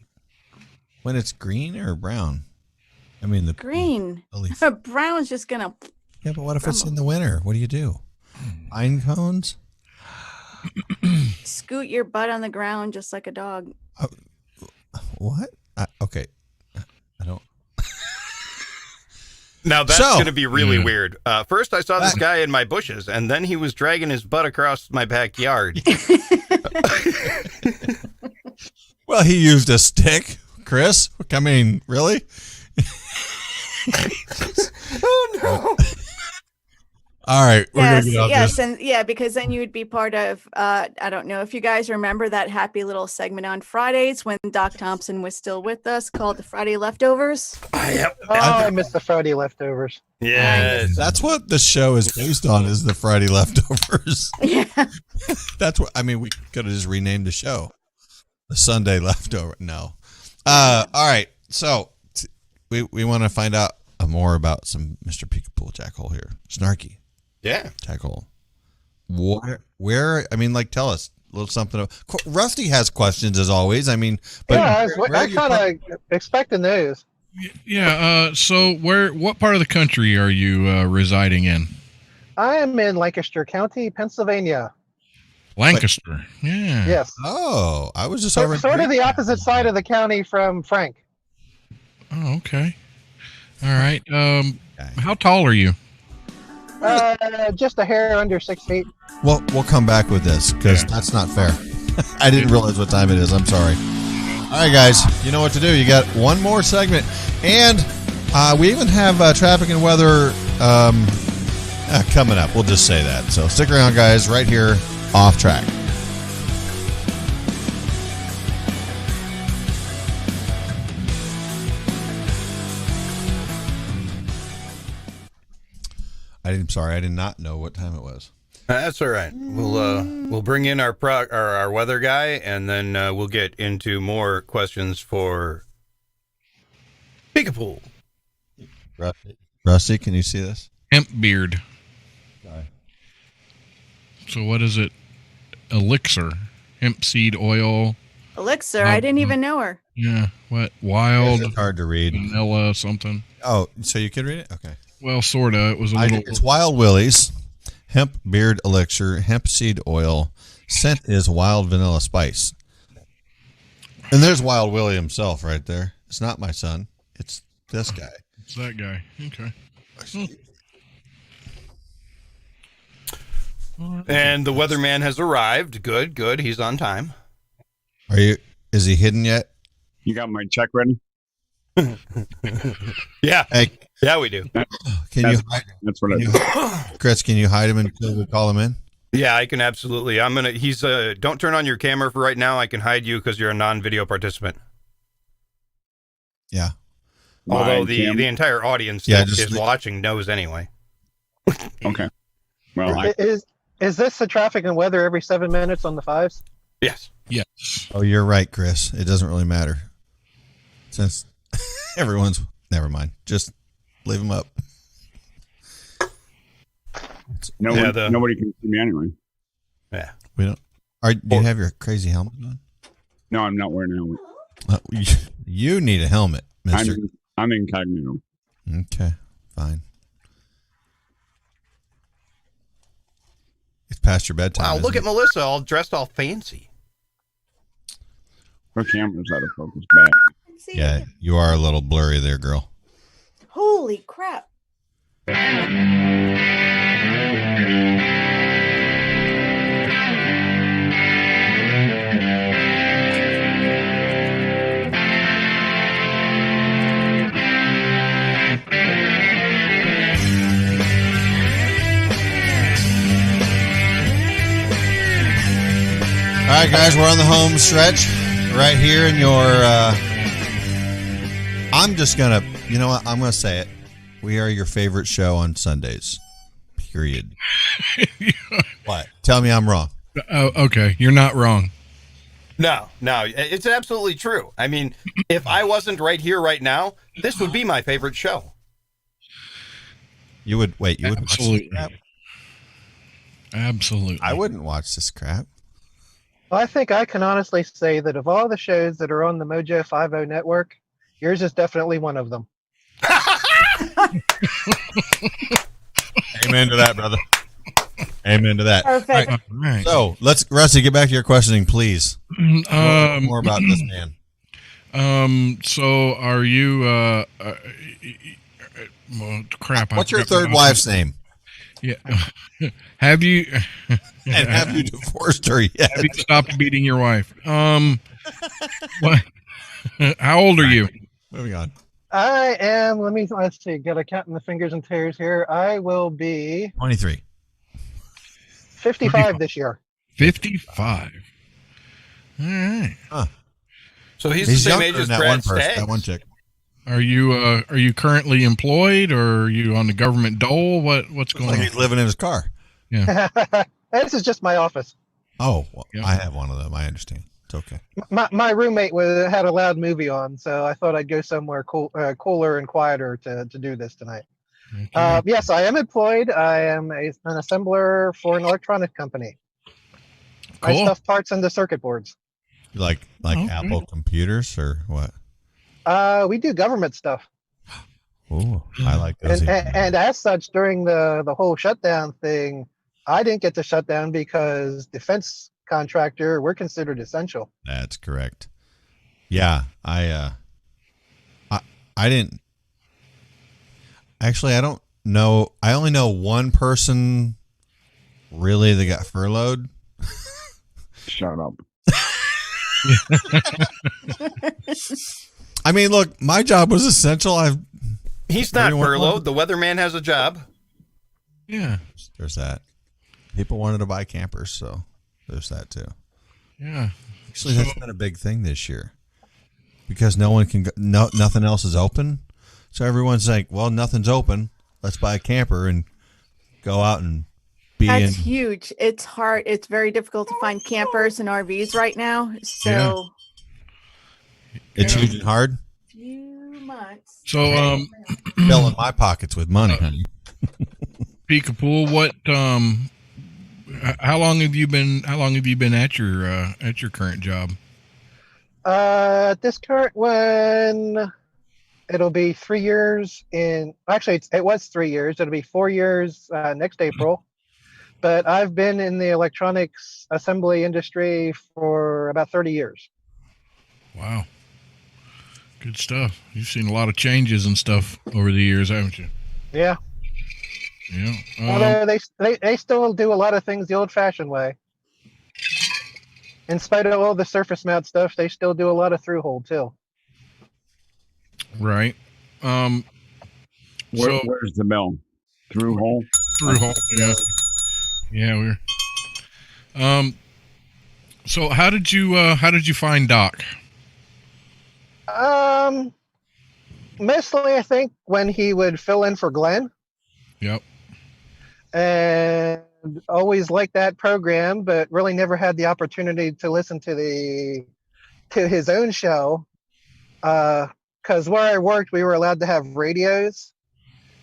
When it's green or brown? I mean the Green. The leaf. Brown's just gonna. Yeah, but what if it's in the winter? What do you do? Pine cones? Scoot your butt on the ground just like a dog. What? Okay. I don't. Now that's So- going to be really Yeah. weird. First, I saw this guy in my bushes, and then he was dragging his butt across my backyard. Well, he used a stick, Chris. I mean, really? Oh no! All right, we're Yes, gonna get off yes, this. and yeah, because then you would be part of. I don't know if you guys remember that happy little segment on Fridays when Doc Thompson was still with us, called the Friday Leftovers. Yep. Oh, I missed the Friday leftovers. Yes. That's what the show is based on, is the Friday leftovers. Yeah, That's what I mean. We could have just renamed the show the Sunday leftover. No. All right. So we want to find out more about some Mr. Pikapool Jackhole here. Snarky Yeah. Jackhole. Where? I mean, like, tell us a little something. Rusty has questions as always. I mean, but Yeah, where I are you kind of expecting those. Yeah. So what part of the country are you residing in? I am in Lancaster County, Pennsylvania. Lancaster. Yeah. Yes. Oh, I was just So, over in sort of the Green- opposite side of the county from Frank. Oh, okay. All right. How tall are you? Just a hair under 6 feet. Well, we'll come back with this because that's not fair. I didn't realize what time it is. I'm sorry. All right, guys, you know what to do. You got one more segment, and we even have traffic and weather coming up. We'll just say that. So stick around, guys, right here, Off Track. I'm sorry. I did not know what time it was. That's all right. We'll bring in our weather guy, and then we'll get into more questions for Pikapool. Rusty, can you see this? Hemp beard. Sorry. So what is it? Elixir. Hemp seed oil. Elixir. I didn't even know her. Yeah. What? Wild. It's hard to read. Vanilla something. Oh, so you can read it? Okay. Well, sorta. It was a little. It's Wild Willie's hemp beard elixir, hemp seed oil. Scent is wild vanilla spice. And there's Wild Willie himself right there. It's not my son. It's this guy. It's that guy. Okay. And the weatherman has arrived. Good. He's on time. Is he hidden yet? You got my check ready? Yeah. Hey, Yeah, we do. can you hide, That's what I do. Chris, can you hide him until we call him in? Yeah, I can absolutely. He's don't turn on your camera for right now. I can hide you because you're a non-video participant. Yeah. Although My the entire audience Yeah, that just is watching knows anyway. Okay. Well, Is this the traffic and weather every 7 minutes on the fives? Yes. Yes. Oh, you're right, Chris. It doesn't really matter. Since everyone's... Never mind. Just leave him up. nobody can see me anyway. Yeah. We don't... Do you have your crazy helmet on? No, I'm not wearing a helmet. You need a helmet, mister. I'm incognito. Okay, fine. It's past your bedtime. Wow, look at isn't Melissa, all dressed all fancy. Her camera's out of focus. Bad. it? Yeah, you are a little blurry there, girl. Holy crap. All right, guys, we're on the home stretch right here in your. I'm just gonna, you know what? I'm gonna say it. We are your favorite show on Sundays. Period. What? Tell me I'm wrong. Oh, okay. You're not wrong. No, it's absolutely true. I mean, if I wasn't right here right now, this would be my favorite show. You would wait. You would watch this Absolutely. crap? Absolutely. I wouldn't watch this crap. Well, I think I can honestly say that of all the shows that are on the Mojo 50 network, yours is definitely one of them. Amen to that, brother. Amen to that. Perfect. All All right. So let's, Rusty, get back to your questioning, please. More about this man. So are you Well, crap. What's your third wife's name? Yeah. Have you And have you divorced her yet? have you stopped beating your wife? What? How old are you? Moving on. I am. Let's see. Got a count in the fingers and toes here. I will be 23. 55 this year. 55. All right. Huh. So he's the same age younger as than Brad that Staggs. one chick. Are you currently employed, or are you on the government dole? What's going Like on? he's living in his car. Yeah. This is just my office. Oh, well, Yep. I have one of them. I understand. It's okay. My roommate had a loud movie on, so I thought I'd go somewhere cooler and quieter to do this tonight. Okay. Yes, I am employed. I am an assembler for an electronic company. I Cool. stuff parts into circuit boards. Like Okay. Apple computers or what? We do government stuff. Oh, I like those. And as such, during the whole shutdown thing, I didn't get to shut down because defense contractor, we're considered essential. That's correct. Yeah, I didn't. Actually, I don't know. I only know one person really that got furloughed. Shut up. I mean, look, my job was essential. He's not Everyone- furloughed. The weatherman has a job. Yeah. There's that. People wanted to buy campers, so there's that too. Yeah. Actually, that's been a big thing this year because no one can go, nothing else is open. So everyone's like, well, nothing's open. Let's buy a camper and go out and be That's in. huge. It's hard. It's very difficult to find campers and RVs right now. So It's huge and hard. few months. So, Filling my pockets with money, honey. Pikapool, what? How long have you been at your current job? This current one, it'll be 3 years it was 3 years. It'll be 4 years next April. But I've been in the electronics assembly industry for about 30 years. Wow. Good stuff. You've seen a lot of changes and stuff over the years, haven't you? Yeah. Yeah. Although they still do a lot of things the old-fashioned way. In spite of all the surface mount stuff, they still do a lot of through-hole too. Right. Where's the mill? Through hole? Through hole. Yeah. Yeah, we're. So how did you find Doc? Mostly I think when he would fill in for Glenn. Yep. And always liked that program, but really never had the opportunity to listen to his own show. Because where I worked, we were allowed to have radios,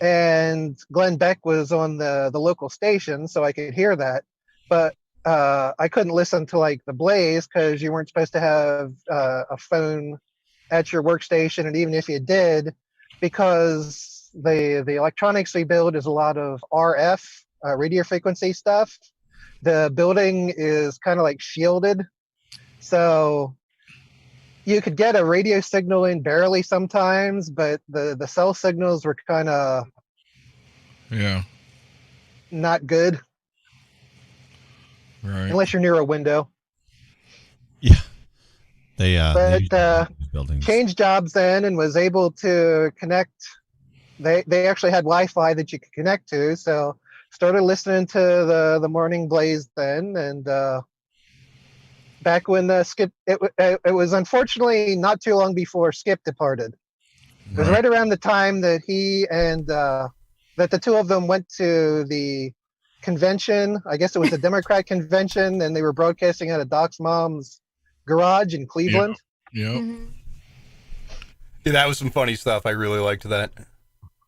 and Glenn Beck was on the local station, so I could hear that. But I couldn't listen to like the Blaze because you weren't supposed to have a phone at your workstation, and even if you did, because the electronics we build is a lot of RF radio frequency stuff. The building is kind of like shielded, so you could get a radio signal in barely sometimes, but the cell signals were kind of not good. Right. Unless you're near a window. Yeah. They buildings. Changed jobs then and was able to connect. They actually had Wi-Fi that you could connect to, so started listening to the Morning Blaze then, and back when Skip, it was unfortunately not too long before Skip departed. It was right around the time that he and that the two of them went to the convention. I guess it was a Democrat convention, and they were broadcasting out of Doc's mom's garage in Cleveland. Yep. Mhm. Yeah, that was some funny stuff. I really liked that.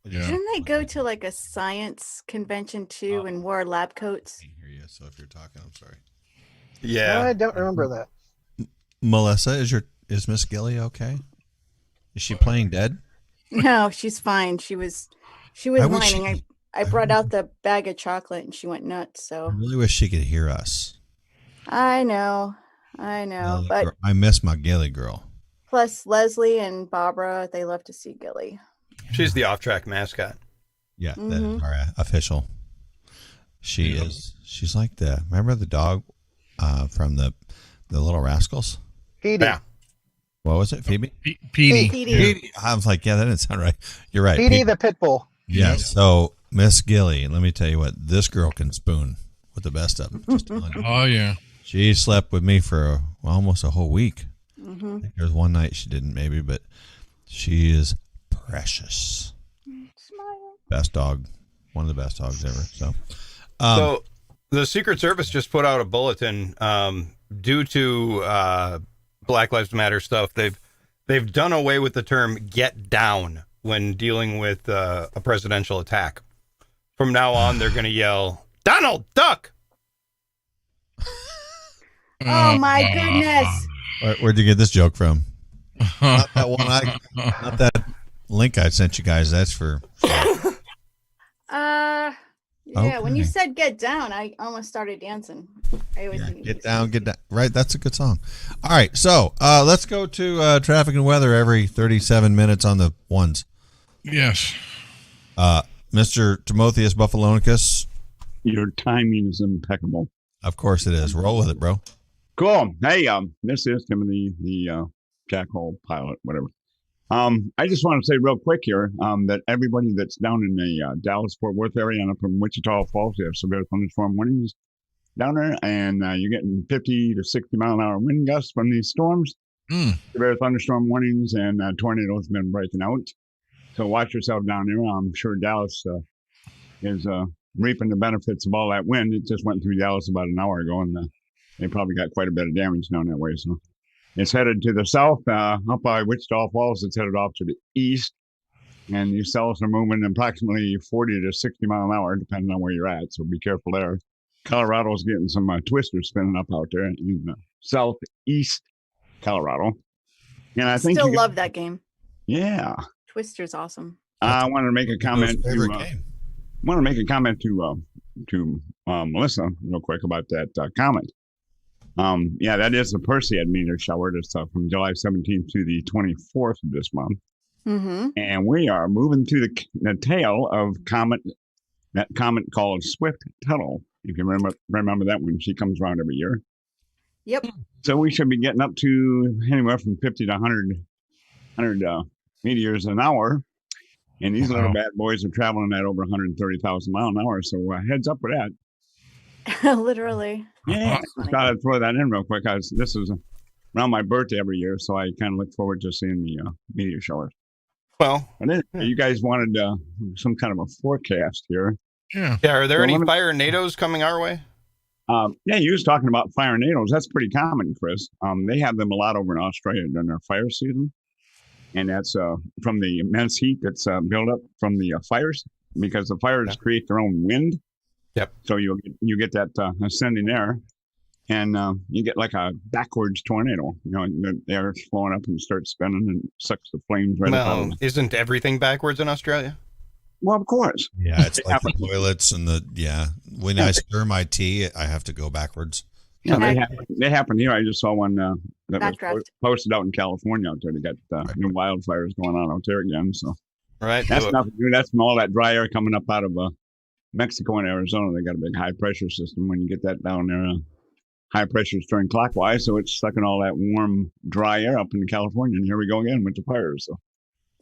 Yeah. Didn't they go to like a science convention too and wore lab coats? I can't hear you, so if you're talking, I'm sorry. Yeah. I don't remember that. Melissa, is Miss Gilly okay? Is she playing dead? No, she's fine. She was I wish whining. I brought out the bag of chocolate and she went nuts. I So really wish she could hear us. I know, but I miss my Gilly girl. plus Leslie and Barbara, they love to see Gilly. She's the off-track mascot. Yeah, that is our official. She's like remember the dog from the Little Rascals? Petey. Yeah. What was it, Phoebe? Petey. Petey. I was like, yeah, that didn't sound right. You're right. Petey the pit bull. Yeah. So Miss Gilly, let me tell you what, this girl can spoon with the best of them. Just telling you. Oh yeah. She slept with me for almost a whole week. Mm-hmm. I think there was one night she didn't, maybe, but she is precious. Smile. Best dog, one of the best dogs ever. So the Secret Service just put out a bulletin due to Black Lives Matter stuff. They've done away with the term "get down" when dealing with a presidential attack. From now on, they're going to yell, "Donald, duck!" Oh my goodness. where'd you get this joke from? Not that one. Not that link I sent you guys. That's for. Yeah, when you Okay. said get down, I almost started dancing. I always think Get down. Right, that's a good song. All right, so let's go to traffic and weather every 37 minutes on the ones. Yes. Mr. Timotheus Buffalonicus, Your timing is impeccable. of course it is. Roll with it, bro. Cool. Hey, this is Timothy, the Jackhole pilot, whatever. I just want to say real quick here that everybody that's down in the Dallas-Fort Worth area and up in Wichita Falls, they have severe thunderstorm warnings down there, and you're getting 50 to 60 mile an hour wind gusts from these storms. Severe thunderstorm warnings and tornadoes have been breaking out. So watch yourself down there. I'm sure Dallas is reaping the benefits of all that wind. It just went through Dallas about an hour ago, and they probably got quite a bit of damage down that way. So it's headed to the south, up by Wichita Falls. It's headed off to the east, and these cells are moving approximately 40 to 60 mile an hour, depending on where you're at. So be careful there. Colorado's getting some twisters spinning up out there in southeast Colorado. And I think Still love that game. yeah. Twister's awesome. I wanted to make a comment. Favorite game. Want to make a comment to Melissa real quick about that comment. Yeah, that is the Perseid meteor shower. That's from July 17th to the 24th of this month. Mm-hmm. And we are moving to the tail of that comet called Swift Tuttle. If you remember that one, she comes around every year. Yep. So we should be getting up to anywhere from 50 to 100 meteors an hour. And these little bad boys are traveling at over 130,000 miles an hour. So heads up for that. Literally. Yeah, That's just funny. gotta throw that in real quick. This is around my birthday every year, so I kind of look forward to seeing the meteor showers. Well, And then you guys wanted some kind of a forecast here. Yeah. yeah. Are there Well, any let me- fire nados coming our way? Yeah, you was talking about fire nados. That's pretty common, Chris. They have them a lot over in Australia during their fire season, and that's from the immense heat that's built up from the fires, because the fires create their own wind. Yep. So you get that ascending air, and you get like a backwards tornado. You know, the air's flowing up and starts spinning and sucks the flames right up out of Well, it. isn't everything backwards in Australia? Well, of course. Yeah, it's like the toilets and when I stir my tea, I have to go backwards. Yeah, Back- they happen here. I just saw one that was Backdraft. posted out in California out there. They got new wildfires going on out there again. So Right. that's nothing new. That's from all that dry air coming up out of Mexico and Arizona. They got a big high pressure system. When you get that down there, high pressure is turning clockwise, so it's sucking all that warm, dry air up into California. And here we go again with the fires. So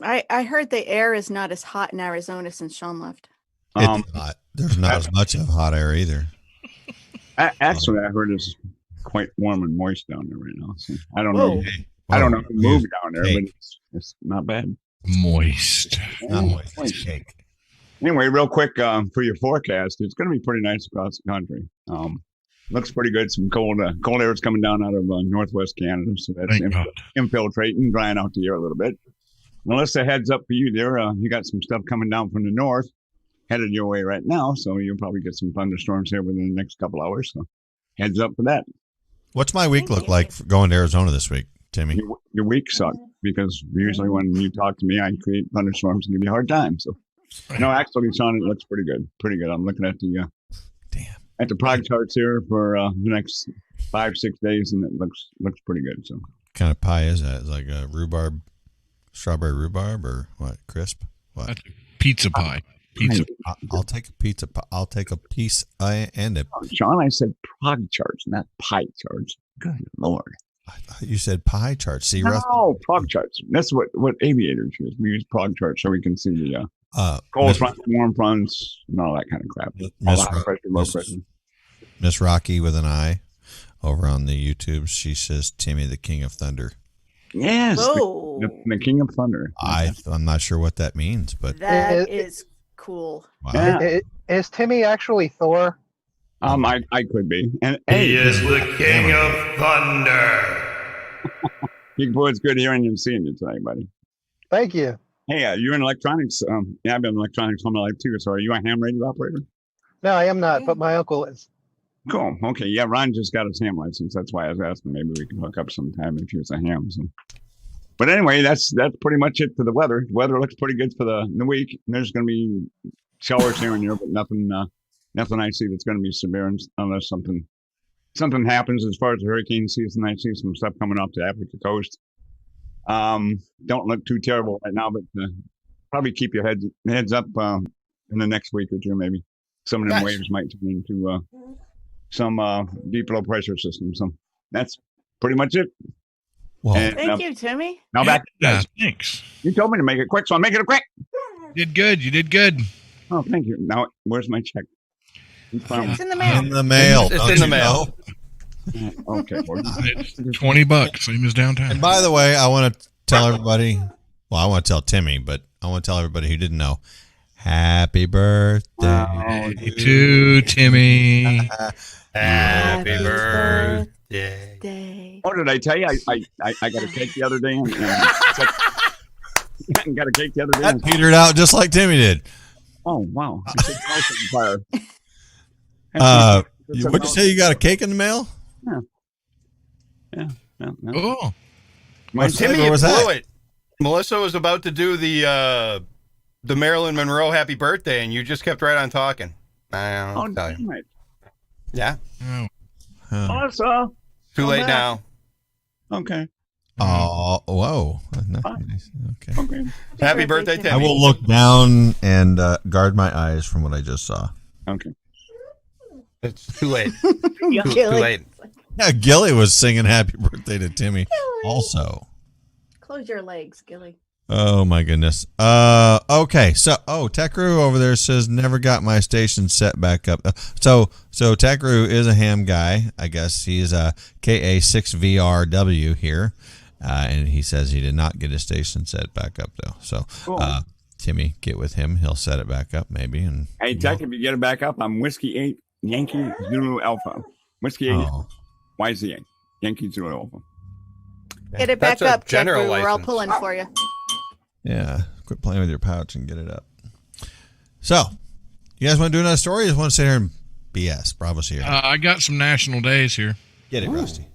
I heard the air is not as hot in Arizona since Sean left. It's not. There's not as much of hot air either. actually, I heard it's quite warm and moist down there right now. So I don't Whoa. know. I don't know who moved down there, Cake. but it's not bad. Moist. Not moist, it's cake. Anyway, real quick for your forecast, it's going to be pretty nice across the country. Looks pretty good. Some cold air is coming down out of northwest Canada, so that's Thank God. infiltrating, drying out the air a little bit. Melissa, heads up for you there. You got some stuff coming down from the north, headed your way right now, so you'll probably get some thunderstorms here within the next couple hours. So heads up for that. What's my week look like for going to Arizona this week, Timmy? Your week sucked because usually when you talk to me, I create thunderstorms and give you a hard time. So no, actually, Sean, it looks pretty good. Pretty good. I'm looking at the Damn. at the prog charts here for the next 5-6 days, and it looks pretty good. So Kind of pie is that? It's like a strawberry rhubarb, or what? Crisp? What? That's pizza pie. Pizza. I'll take a pizza. I'll take a piece and a. Sean, I said prog charts, not pie charts. Good Lord. I thought you said pie chart. See, No, prog charts. That's what aviators use. We use prog charts so we can see the cold fronts, warm fronts, and all that kind of crap. All high pressure, low pressure. Miss Rocky with an I over on the YouTube. She says Timmy, the King of Thunder. Yes, Whoa. the King of Thunder. I'm not sure what that means, but That is cool. wow. Yeah. Is Timmy actually Thor? I could be. And He is the King of Thunder. Pikapool, it's good hearing you and seeing you tonight, buddy. Thank you. Hey, you're in electronics. Yeah, I've been in electronics all my life too. So are you a ham radio operator? No, I am not, but my uncle is. Cool. Okay. Yeah, Ron just got his ham license. That's why I was asking. Maybe we can hook up sometime if he was a ham. So. But anyway, that's pretty much it for the weather. The weather looks pretty good for the week. There's going to be showers here and there, but nothing I see that's going to be severe unless something happens as far as the hurricane season. I see some stuff coming up the Africa coast. Don't look too terrible right now, but probably keep your heads up in the next week or two, maybe. Some of them waves might turn into some deep low pressure system. So that's pretty much it. Well, And, Thank you, Timmy. now back to you Yeah, guys. thanks. You told me to make it quick, so I'm making it quick. You did good. Oh, thank you. Now, where's my check? It's in the mail. in the mail. It's don't in the you mail. know? Okay. Well, It's $20, same as downtown. And by the way, I want to tell everybody. Well, I want to tell Timmy, but I want to tell everybody who didn't know. Happy birthday to Timmy. Happy birthday. Day. oh, did I tell you? I got a cake the other day. And got a cake the other day. That petered out just like Timmy did. Oh, wow. It's a house on fire. What'd you say? You got a cake in the mail? Yeah. Oh, My Timmy, What you was blew that? it. Melissa was about to do the Marilyn Monroe happy birthday, and you just kept right on talking. I Oh, don't tell you. damn it. Yeah, oh. Huh. Melissa. too late back. now. Okay. Oh, whoa. Nice. Okay. Okay. Happy birthday, Timmy. I Timmy. will look down and guard my eyes from what I just saw. Okay. It's too late. Too Gilly. late. Yeah, Gilly was singing happy birthday to Timmy also. Close your legs, Gilly. Oh my goodness. Okay. So, Tekru over there says never got my station set back up. So Tekru is a ham guy. I guess he's a KA6VRW here, and he says he did not get his station set back up though. So, Cool. Timmy, get with him. He'll set it back up maybe. And Hey, Tech, if you get it back up, I'm Whiskey 8, Yankee Zulu Alpha. Whiskey 8, oh, YZA, Yankee Zulu Alpha. Get it back That's a up, general Jeffrey. We're all license. pulling for you. yeah. Quit playing with your pouch and get it up. So, you guys want to do another story? Or just want to sit here and BS? Bravo's here. I got some national days here. Get it, Rusty.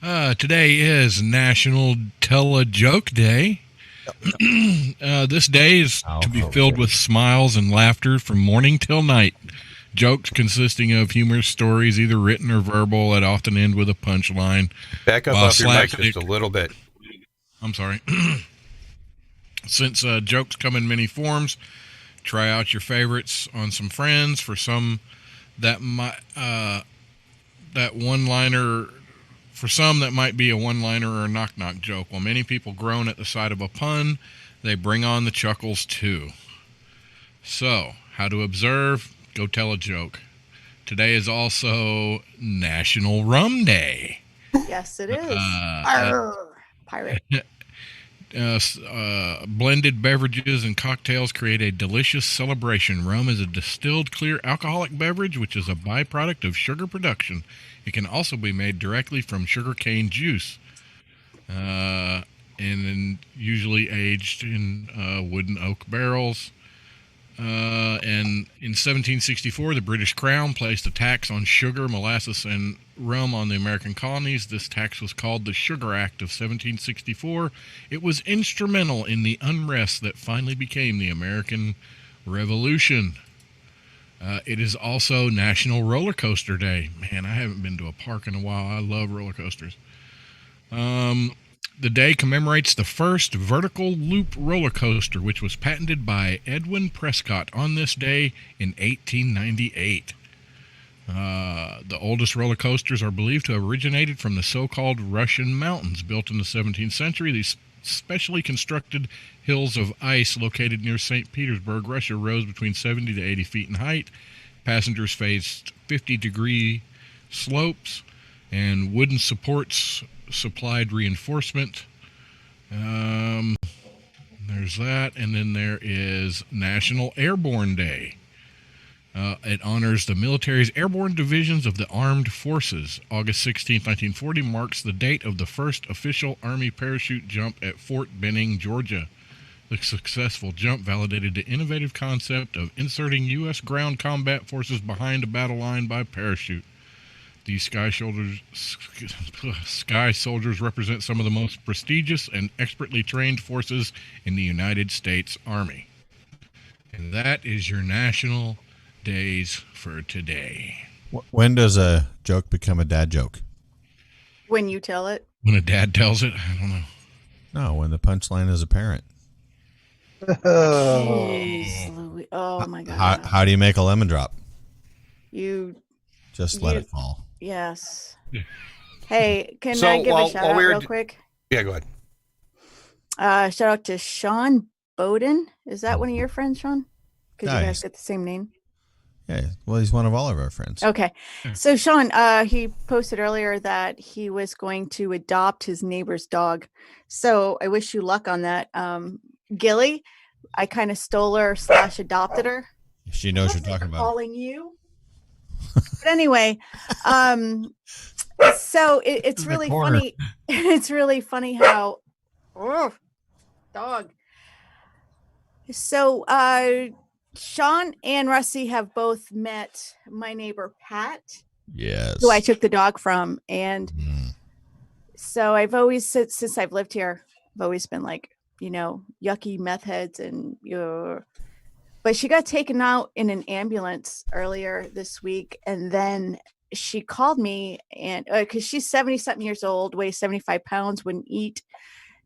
Today is National Tell a Joke Day. This day is to be filled with smiles and laughter from morning till night. Jokes consisting of humorous stories, either written or verbal, that often end with a punchline. Back up Well, off your mic slapstick. just a little bit. I'm sorry. Since jokes come in many forms, try out your favorites on some friends. For some, that might that one-liner. For some, that might be a one-liner or a knock-knock joke. While many people groan at the sight of a pun, they bring on the chuckles too. So, how to observe? Go tell a joke. Today is also National Rum Day. Yes, it is. Arr, pirate. Blended beverages and cocktails create a delicious celebration. Rum is a distilled clear alcoholic beverage, which is a byproduct of sugar production. It can also be made directly from sugarcane juice, and then usually aged in wooden oak barrels. And in 1764, the British Crown placed a tax on sugar, molasses, and rum on the American colonies. This tax was called the Sugar Act of 1764. It was instrumental in the unrest that finally became the American Revolution. It is also National Roller Coaster Day. Man, I haven't been to a park in a while. I love roller coasters. The day commemorates the first vertical loop roller coaster, which was patented by Edwin Prescott on this day in 1898. The oldest roller coasters are believed to have originated from the so-called Russian mountains. Built in the 17th century, these specially constructed hills of ice located near St. Petersburg, Russia, rose between 70 to 80 feet in height. Passengers faced 50-degree slopes, and wooden supports supplied reinforcement. There's that, and then there is National Airborne Day. It honors the military's airborne divisions of the armed forces. August 16, 1940 marks the date of the first official Army parachute jump at Fort Benning, Georgia. The successful jump validated the innovative concept of inserting U.S. ground combat forces behind a battle line by parachute. These sky soldiers represent some of the most prestigious and expertly trained forces in the United States Army. And that is your national days for today. When does a joke become a dad joke? When you tell it. When a dad tells it? I don't know. No, when the punchline is apparent. Jeez, Louis. Oh my God. How do you make a lemon drop? You just let it fall. Yes. Hey, can I give a shout out real quick? Yeah, go ahead. Shout out to Sean Bowden. Is that one of your friends, Sean? Because you guys get the same name. Yeah, well, he's one of all of our friends. Okay. So Sean, he posted earlier that he was going to adopt his neighbor's dog. So I wish you luck on that. Gilly, I kind of stole her / adopted her. She knows you're talking about calling you. But anyway, so it's really funny. It's really funny how dog. So Sean and Rusty have both met my neighbor Pat. Yes. Who I took the dog from. And so I've always, since I've lived here, I've always been like, yucky meth heads and but she got taken out in an ambulance earlier this week. And then she called me and because she's 70-something years old, weighs 75 pounds, wouldn't eat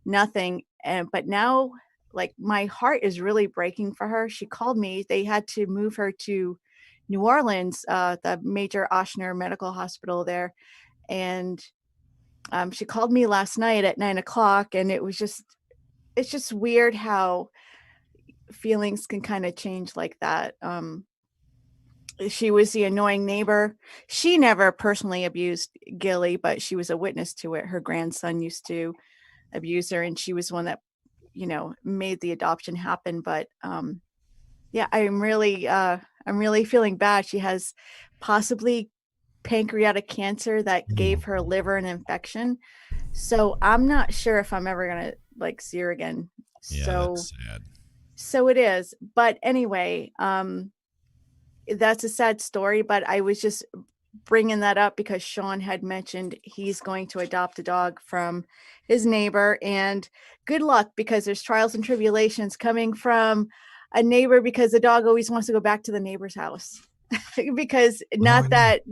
nothing. But now, like, my heart is really breaking for her. She called me. They had to move her to New Orleans, the major Ochsner Medical Hospital there. And she called me last night at 9:00, and it's just weird how feelings can kind of change like that. She was the annoying neighbor. She never personally abused Gilly, but she was a witness to it. Her grandson used to abuse her, and she was one that made the adoption happen. But yeah, I'm really feeling bad. She has possibly pancreatic cancer that gave her liver an infection. So I'm not sure if I'm ever gonna see her again. Yeah, so that's sad. So it is. But anyway, that's a sad story, but I was just bringing that up because Sean had mentioned he's going to adopt a dog from his neighbor, and good luck, because there's trials and tribulations coming from a neighbor, because the dog always wants to go back to the neighbor's house. Because not that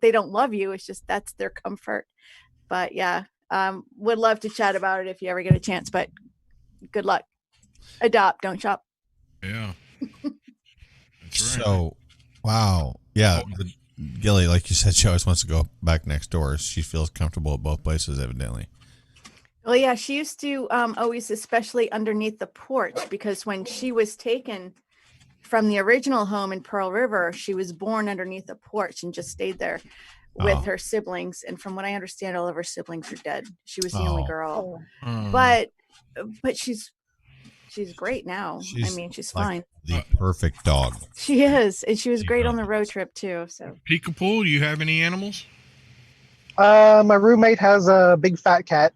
they don't love you, it's just that's their comfort. But yeah, would love to chat about it if you ever get a chance, but good luck. Adopt, don't shop. Yeah. That's right. So, wow. Yeah. Gilly, like you said, she always wants to go back next door. She feels comfortable at both places, evidently. Well, yeah, she used to always, especially underneath the porch, because when she was taken from the original home in Pearl River, she was born underneath the porch and just stayed there with her siblings. And from what I understand, all of her siblings are dead. She was the only girl. But she's great now. She's fine. The perfect dog. She is. And she was great on the road trip too. So Pikapool, do you have any animals? My roommate has a big fat cat.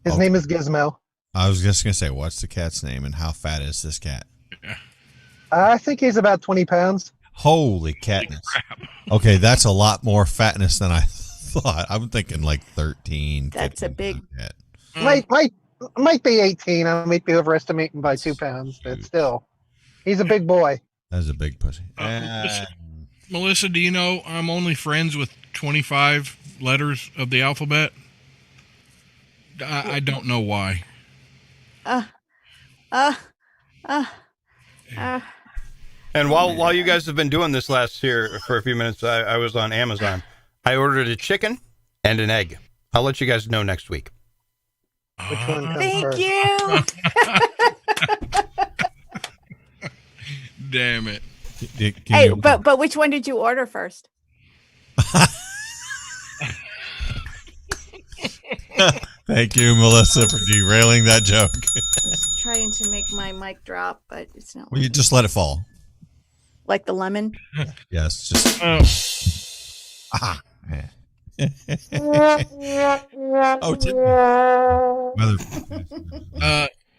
His name is Gizmo. I was just going to say, what's the cat's name and how fat is this cat? I think he's about 20 pounds. Holy catness. Okay, that's a lot more fatness than I thought. I'm thinking like 13. That's a big cat. Might be 18. I might be overestimating by 2 pounds, but still, he's a big boy. That's a big pussy. Melissa, do you know I'm only friends with 25 letters of the alphabet? I don't know why. Uh, uh, uh, And while you guys have been doing this last year for a few minutes, I was on Amazon. I ordered a chicken and an egg. I'll let you guys know next week. Which one comes Thank first? you. Damn it. Hey, but which one did you order first? Thank you, Melissa, for derailing that joke. Trying to make my mic drop, but it's not. Well, you just let it fall. Like the lemon. Yes, just. Ah. Oh,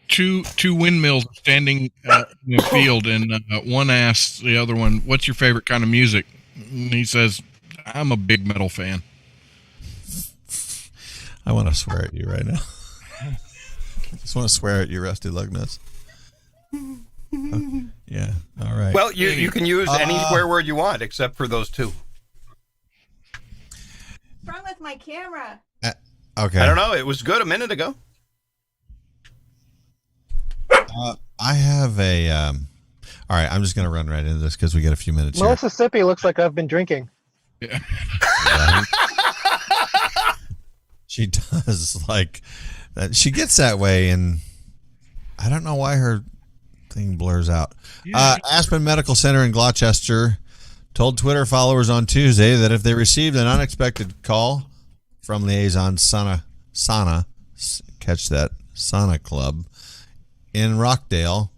two windmills standing in a field, and one asks the other one, "What's your favorite kind of music?" And he says, "I'm a big metal fan." I want to swear at you right now. I just want to swear at you, Rusty Lugness. Okay. Yeah. All right. Well, you can use any swear word you want except for those two. What's wrong with my camera? Okay. I don't know. It was good a minute ago. I have a. All right. I'm just going to run right into this because we got a few minutes here. Mississippi looks like I've been drinking. Yeah. Right? She does like that. She gets that way, and I don't know why her thing blurs out. Yeah. Aspen Medical Center in Gloucester told Twitter followers on Tuesday that if they received an unexpected call from Liaison Sauna, catch that, Sauna Club in Rockdale,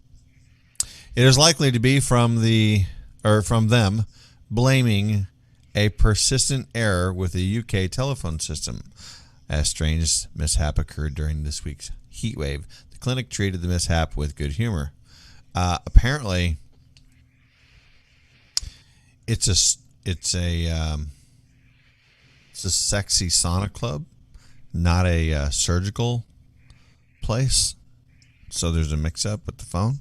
it is likely to be from them blaming a persistent error with the UK telephone system. A strange mishap occurred during this week's heat wave. The clinic treated the mishap with good humor. Apparently, it's a sexy sauna club, not a surgical place. So there's a mix-up with the phone.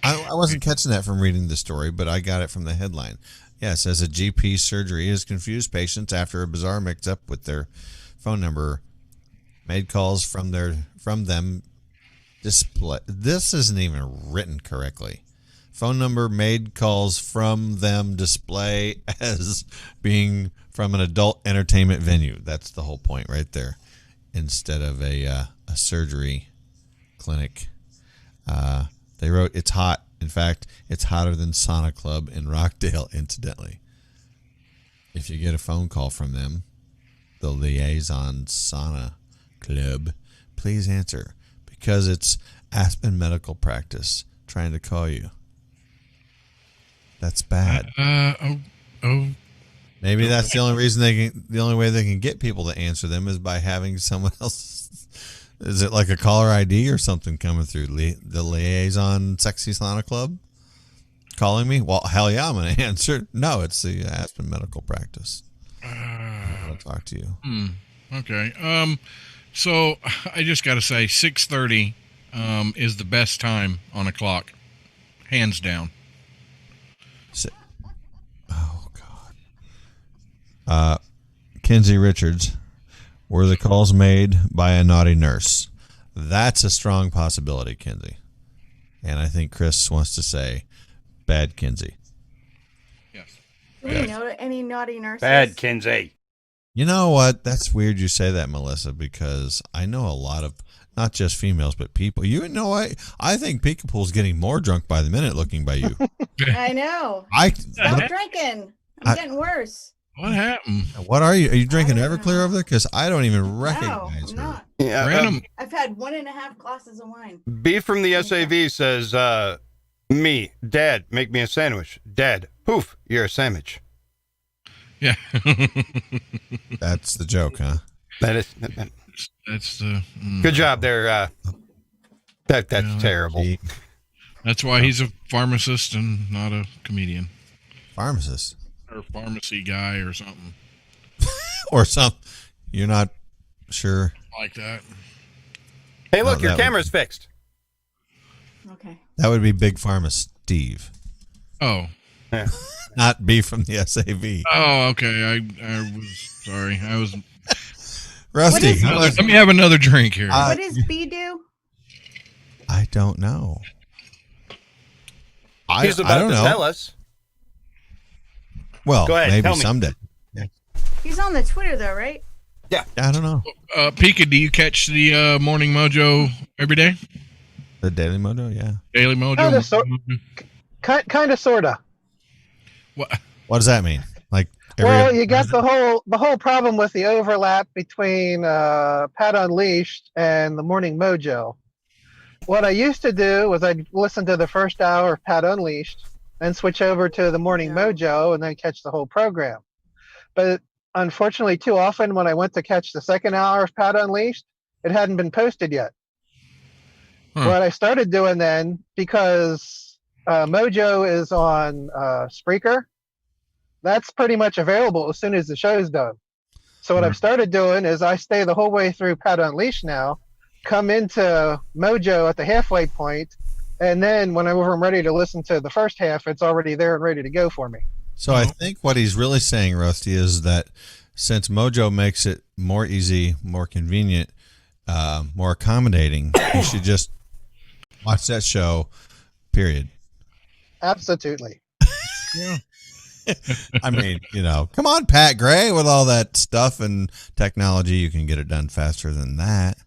I wasn't catching that from reading the story, but I got it from the headline. Yeah, it says a GP surgery has confused patients after a bizarre mix-up with their phone number. Made calls from them display. This isn't even written correctly. Phone number made calls from them display as being from an adult entertainment venue. That's the whole point right there. Instead of a surgery clinic. They wrote, "It's hot. In fact, it's hotter than Sauna Club in Rockdale, incidentally." If you get a phone call from them, the Liaison Sauna Club, please answer, because it's Aspen Medical Practice trying to call you. That's bad. Maybe that's the only reason the only way they can get people to answer them is by having someone else. Is it like a caller ID or something coming through? The Liaison Sexy Sauna Club calling me? Well, hell yeah, I'm going to answer. No, it's the Aspen Medical Practice. I'll talk to you. Okay. So I just got to say 6:30 is the best time on a clock. Hands down. Oh, God. Kinsey Richards. Were the calls made by a naughty nurse? That's a strong possibility, Kinsey. And I think Chris wants to say, bad Kinsey. Yes. Do we know any naughty nurses? Bad Kinsey. You know what? That's weird you say that, Melissa, because I know a lot of, not just females, but people. You know what? I think Pikapool's getting more drunk by the minute looking by you. I know. Stop drinking. I'm getting worse. What happened? What are you? Are you drinking Everclear over there? Because I don't even recognize I'm her. not. Yeah, Random. I've had 1.5 glasses of wine. B from the SAV says, me, Dad, make me a sandwich. Dad, poof, you're a sandwich. Yeah. That's the joke, huh? That's the. Good job there. That's terrible. That's why he's a pharmacist and not a comedian. Pharmacist? Or pharmacy guy or something. Or something. You're not sure. Like that. Hey, look, No, your camera's fixed. Okay. That would be Big Pharma Steve. Oh. Yeah. Not B from the SAV. Oh, okay. I was sorry. I was. Rusty, is- Let me have another drink here. What does B do? I don't know. He's I about don't to know. tell us. Well, Go ahead, maybe tell me. someday. He's on the Twitter though, right? I don't know. Pika, do you catch the Morning Mojo every day? The Daily Mojo, yeah. Daily Mojo? Kind of, sorta. What? What does that mean? Like, Well, you got the whole problem with the overlap between Pat Unleashed and the Morning Mojo. What I used to do was I'd listen to the first hour of Pat Unleashed and switch over to the Morning Mojo and then catch the whole program. But unfortunately, too often when I went to catch the second hour of Pat Unleashed, it hadn't been posted yet. What I started doing then, because Mojo is on Spreaker, that's pretty much available as soon as the show's done. So what I've started doing is I stay the whole way through Pat Unleashed now, come into Mojo at the halfway point, and then whenever I'm ready to listen to the first half, it's already there and ready to go for me. So I think what he's really saying, Rusty, is that since Mojo makes it more easy, more convenient, more accommodating, you should just watch that show, period. Absolutely. Yeah. I mean, come on, Pat Gray, with all that stuff and technology, you can get it done faster than that.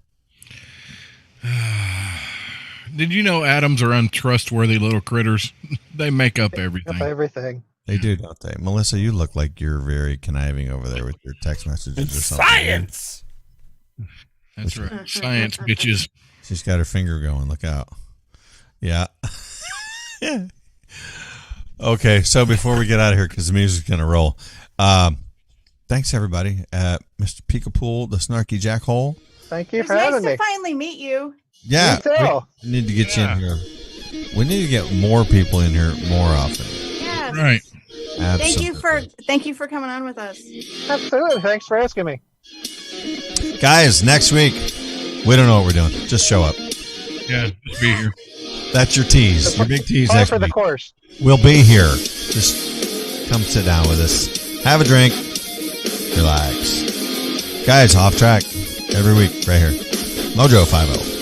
Did you know atoms are untrustworthy little critters? They make up everything. Everything. They do, don't they? Melissa, you look like you're very conniving over there with your text messages or something. Science! That's right. Science, bitches. She's got her finger going. Look out. Yeah. Okay, so before we get out of here, because the music's going to roll, thanks, everybody. Mr. Pikapool, the snarky jackhole. Thank you It's for nice having to me. finally meet you. Yeah. Me too. We need to get you in here. We need to get more people in here more often. Yeah. Right. Absolutely. Thank you for coming on with us. Absolutely. Thanks for asking me. Guys, next week, we don't know what we're doing. Just show up. Yeah, just be here. That's your tease. Your big tease Par next for the week. course. We'll be here. Just come sit down with us. Have a drink. Relax. Guys, off track every week right here. Mojo 50.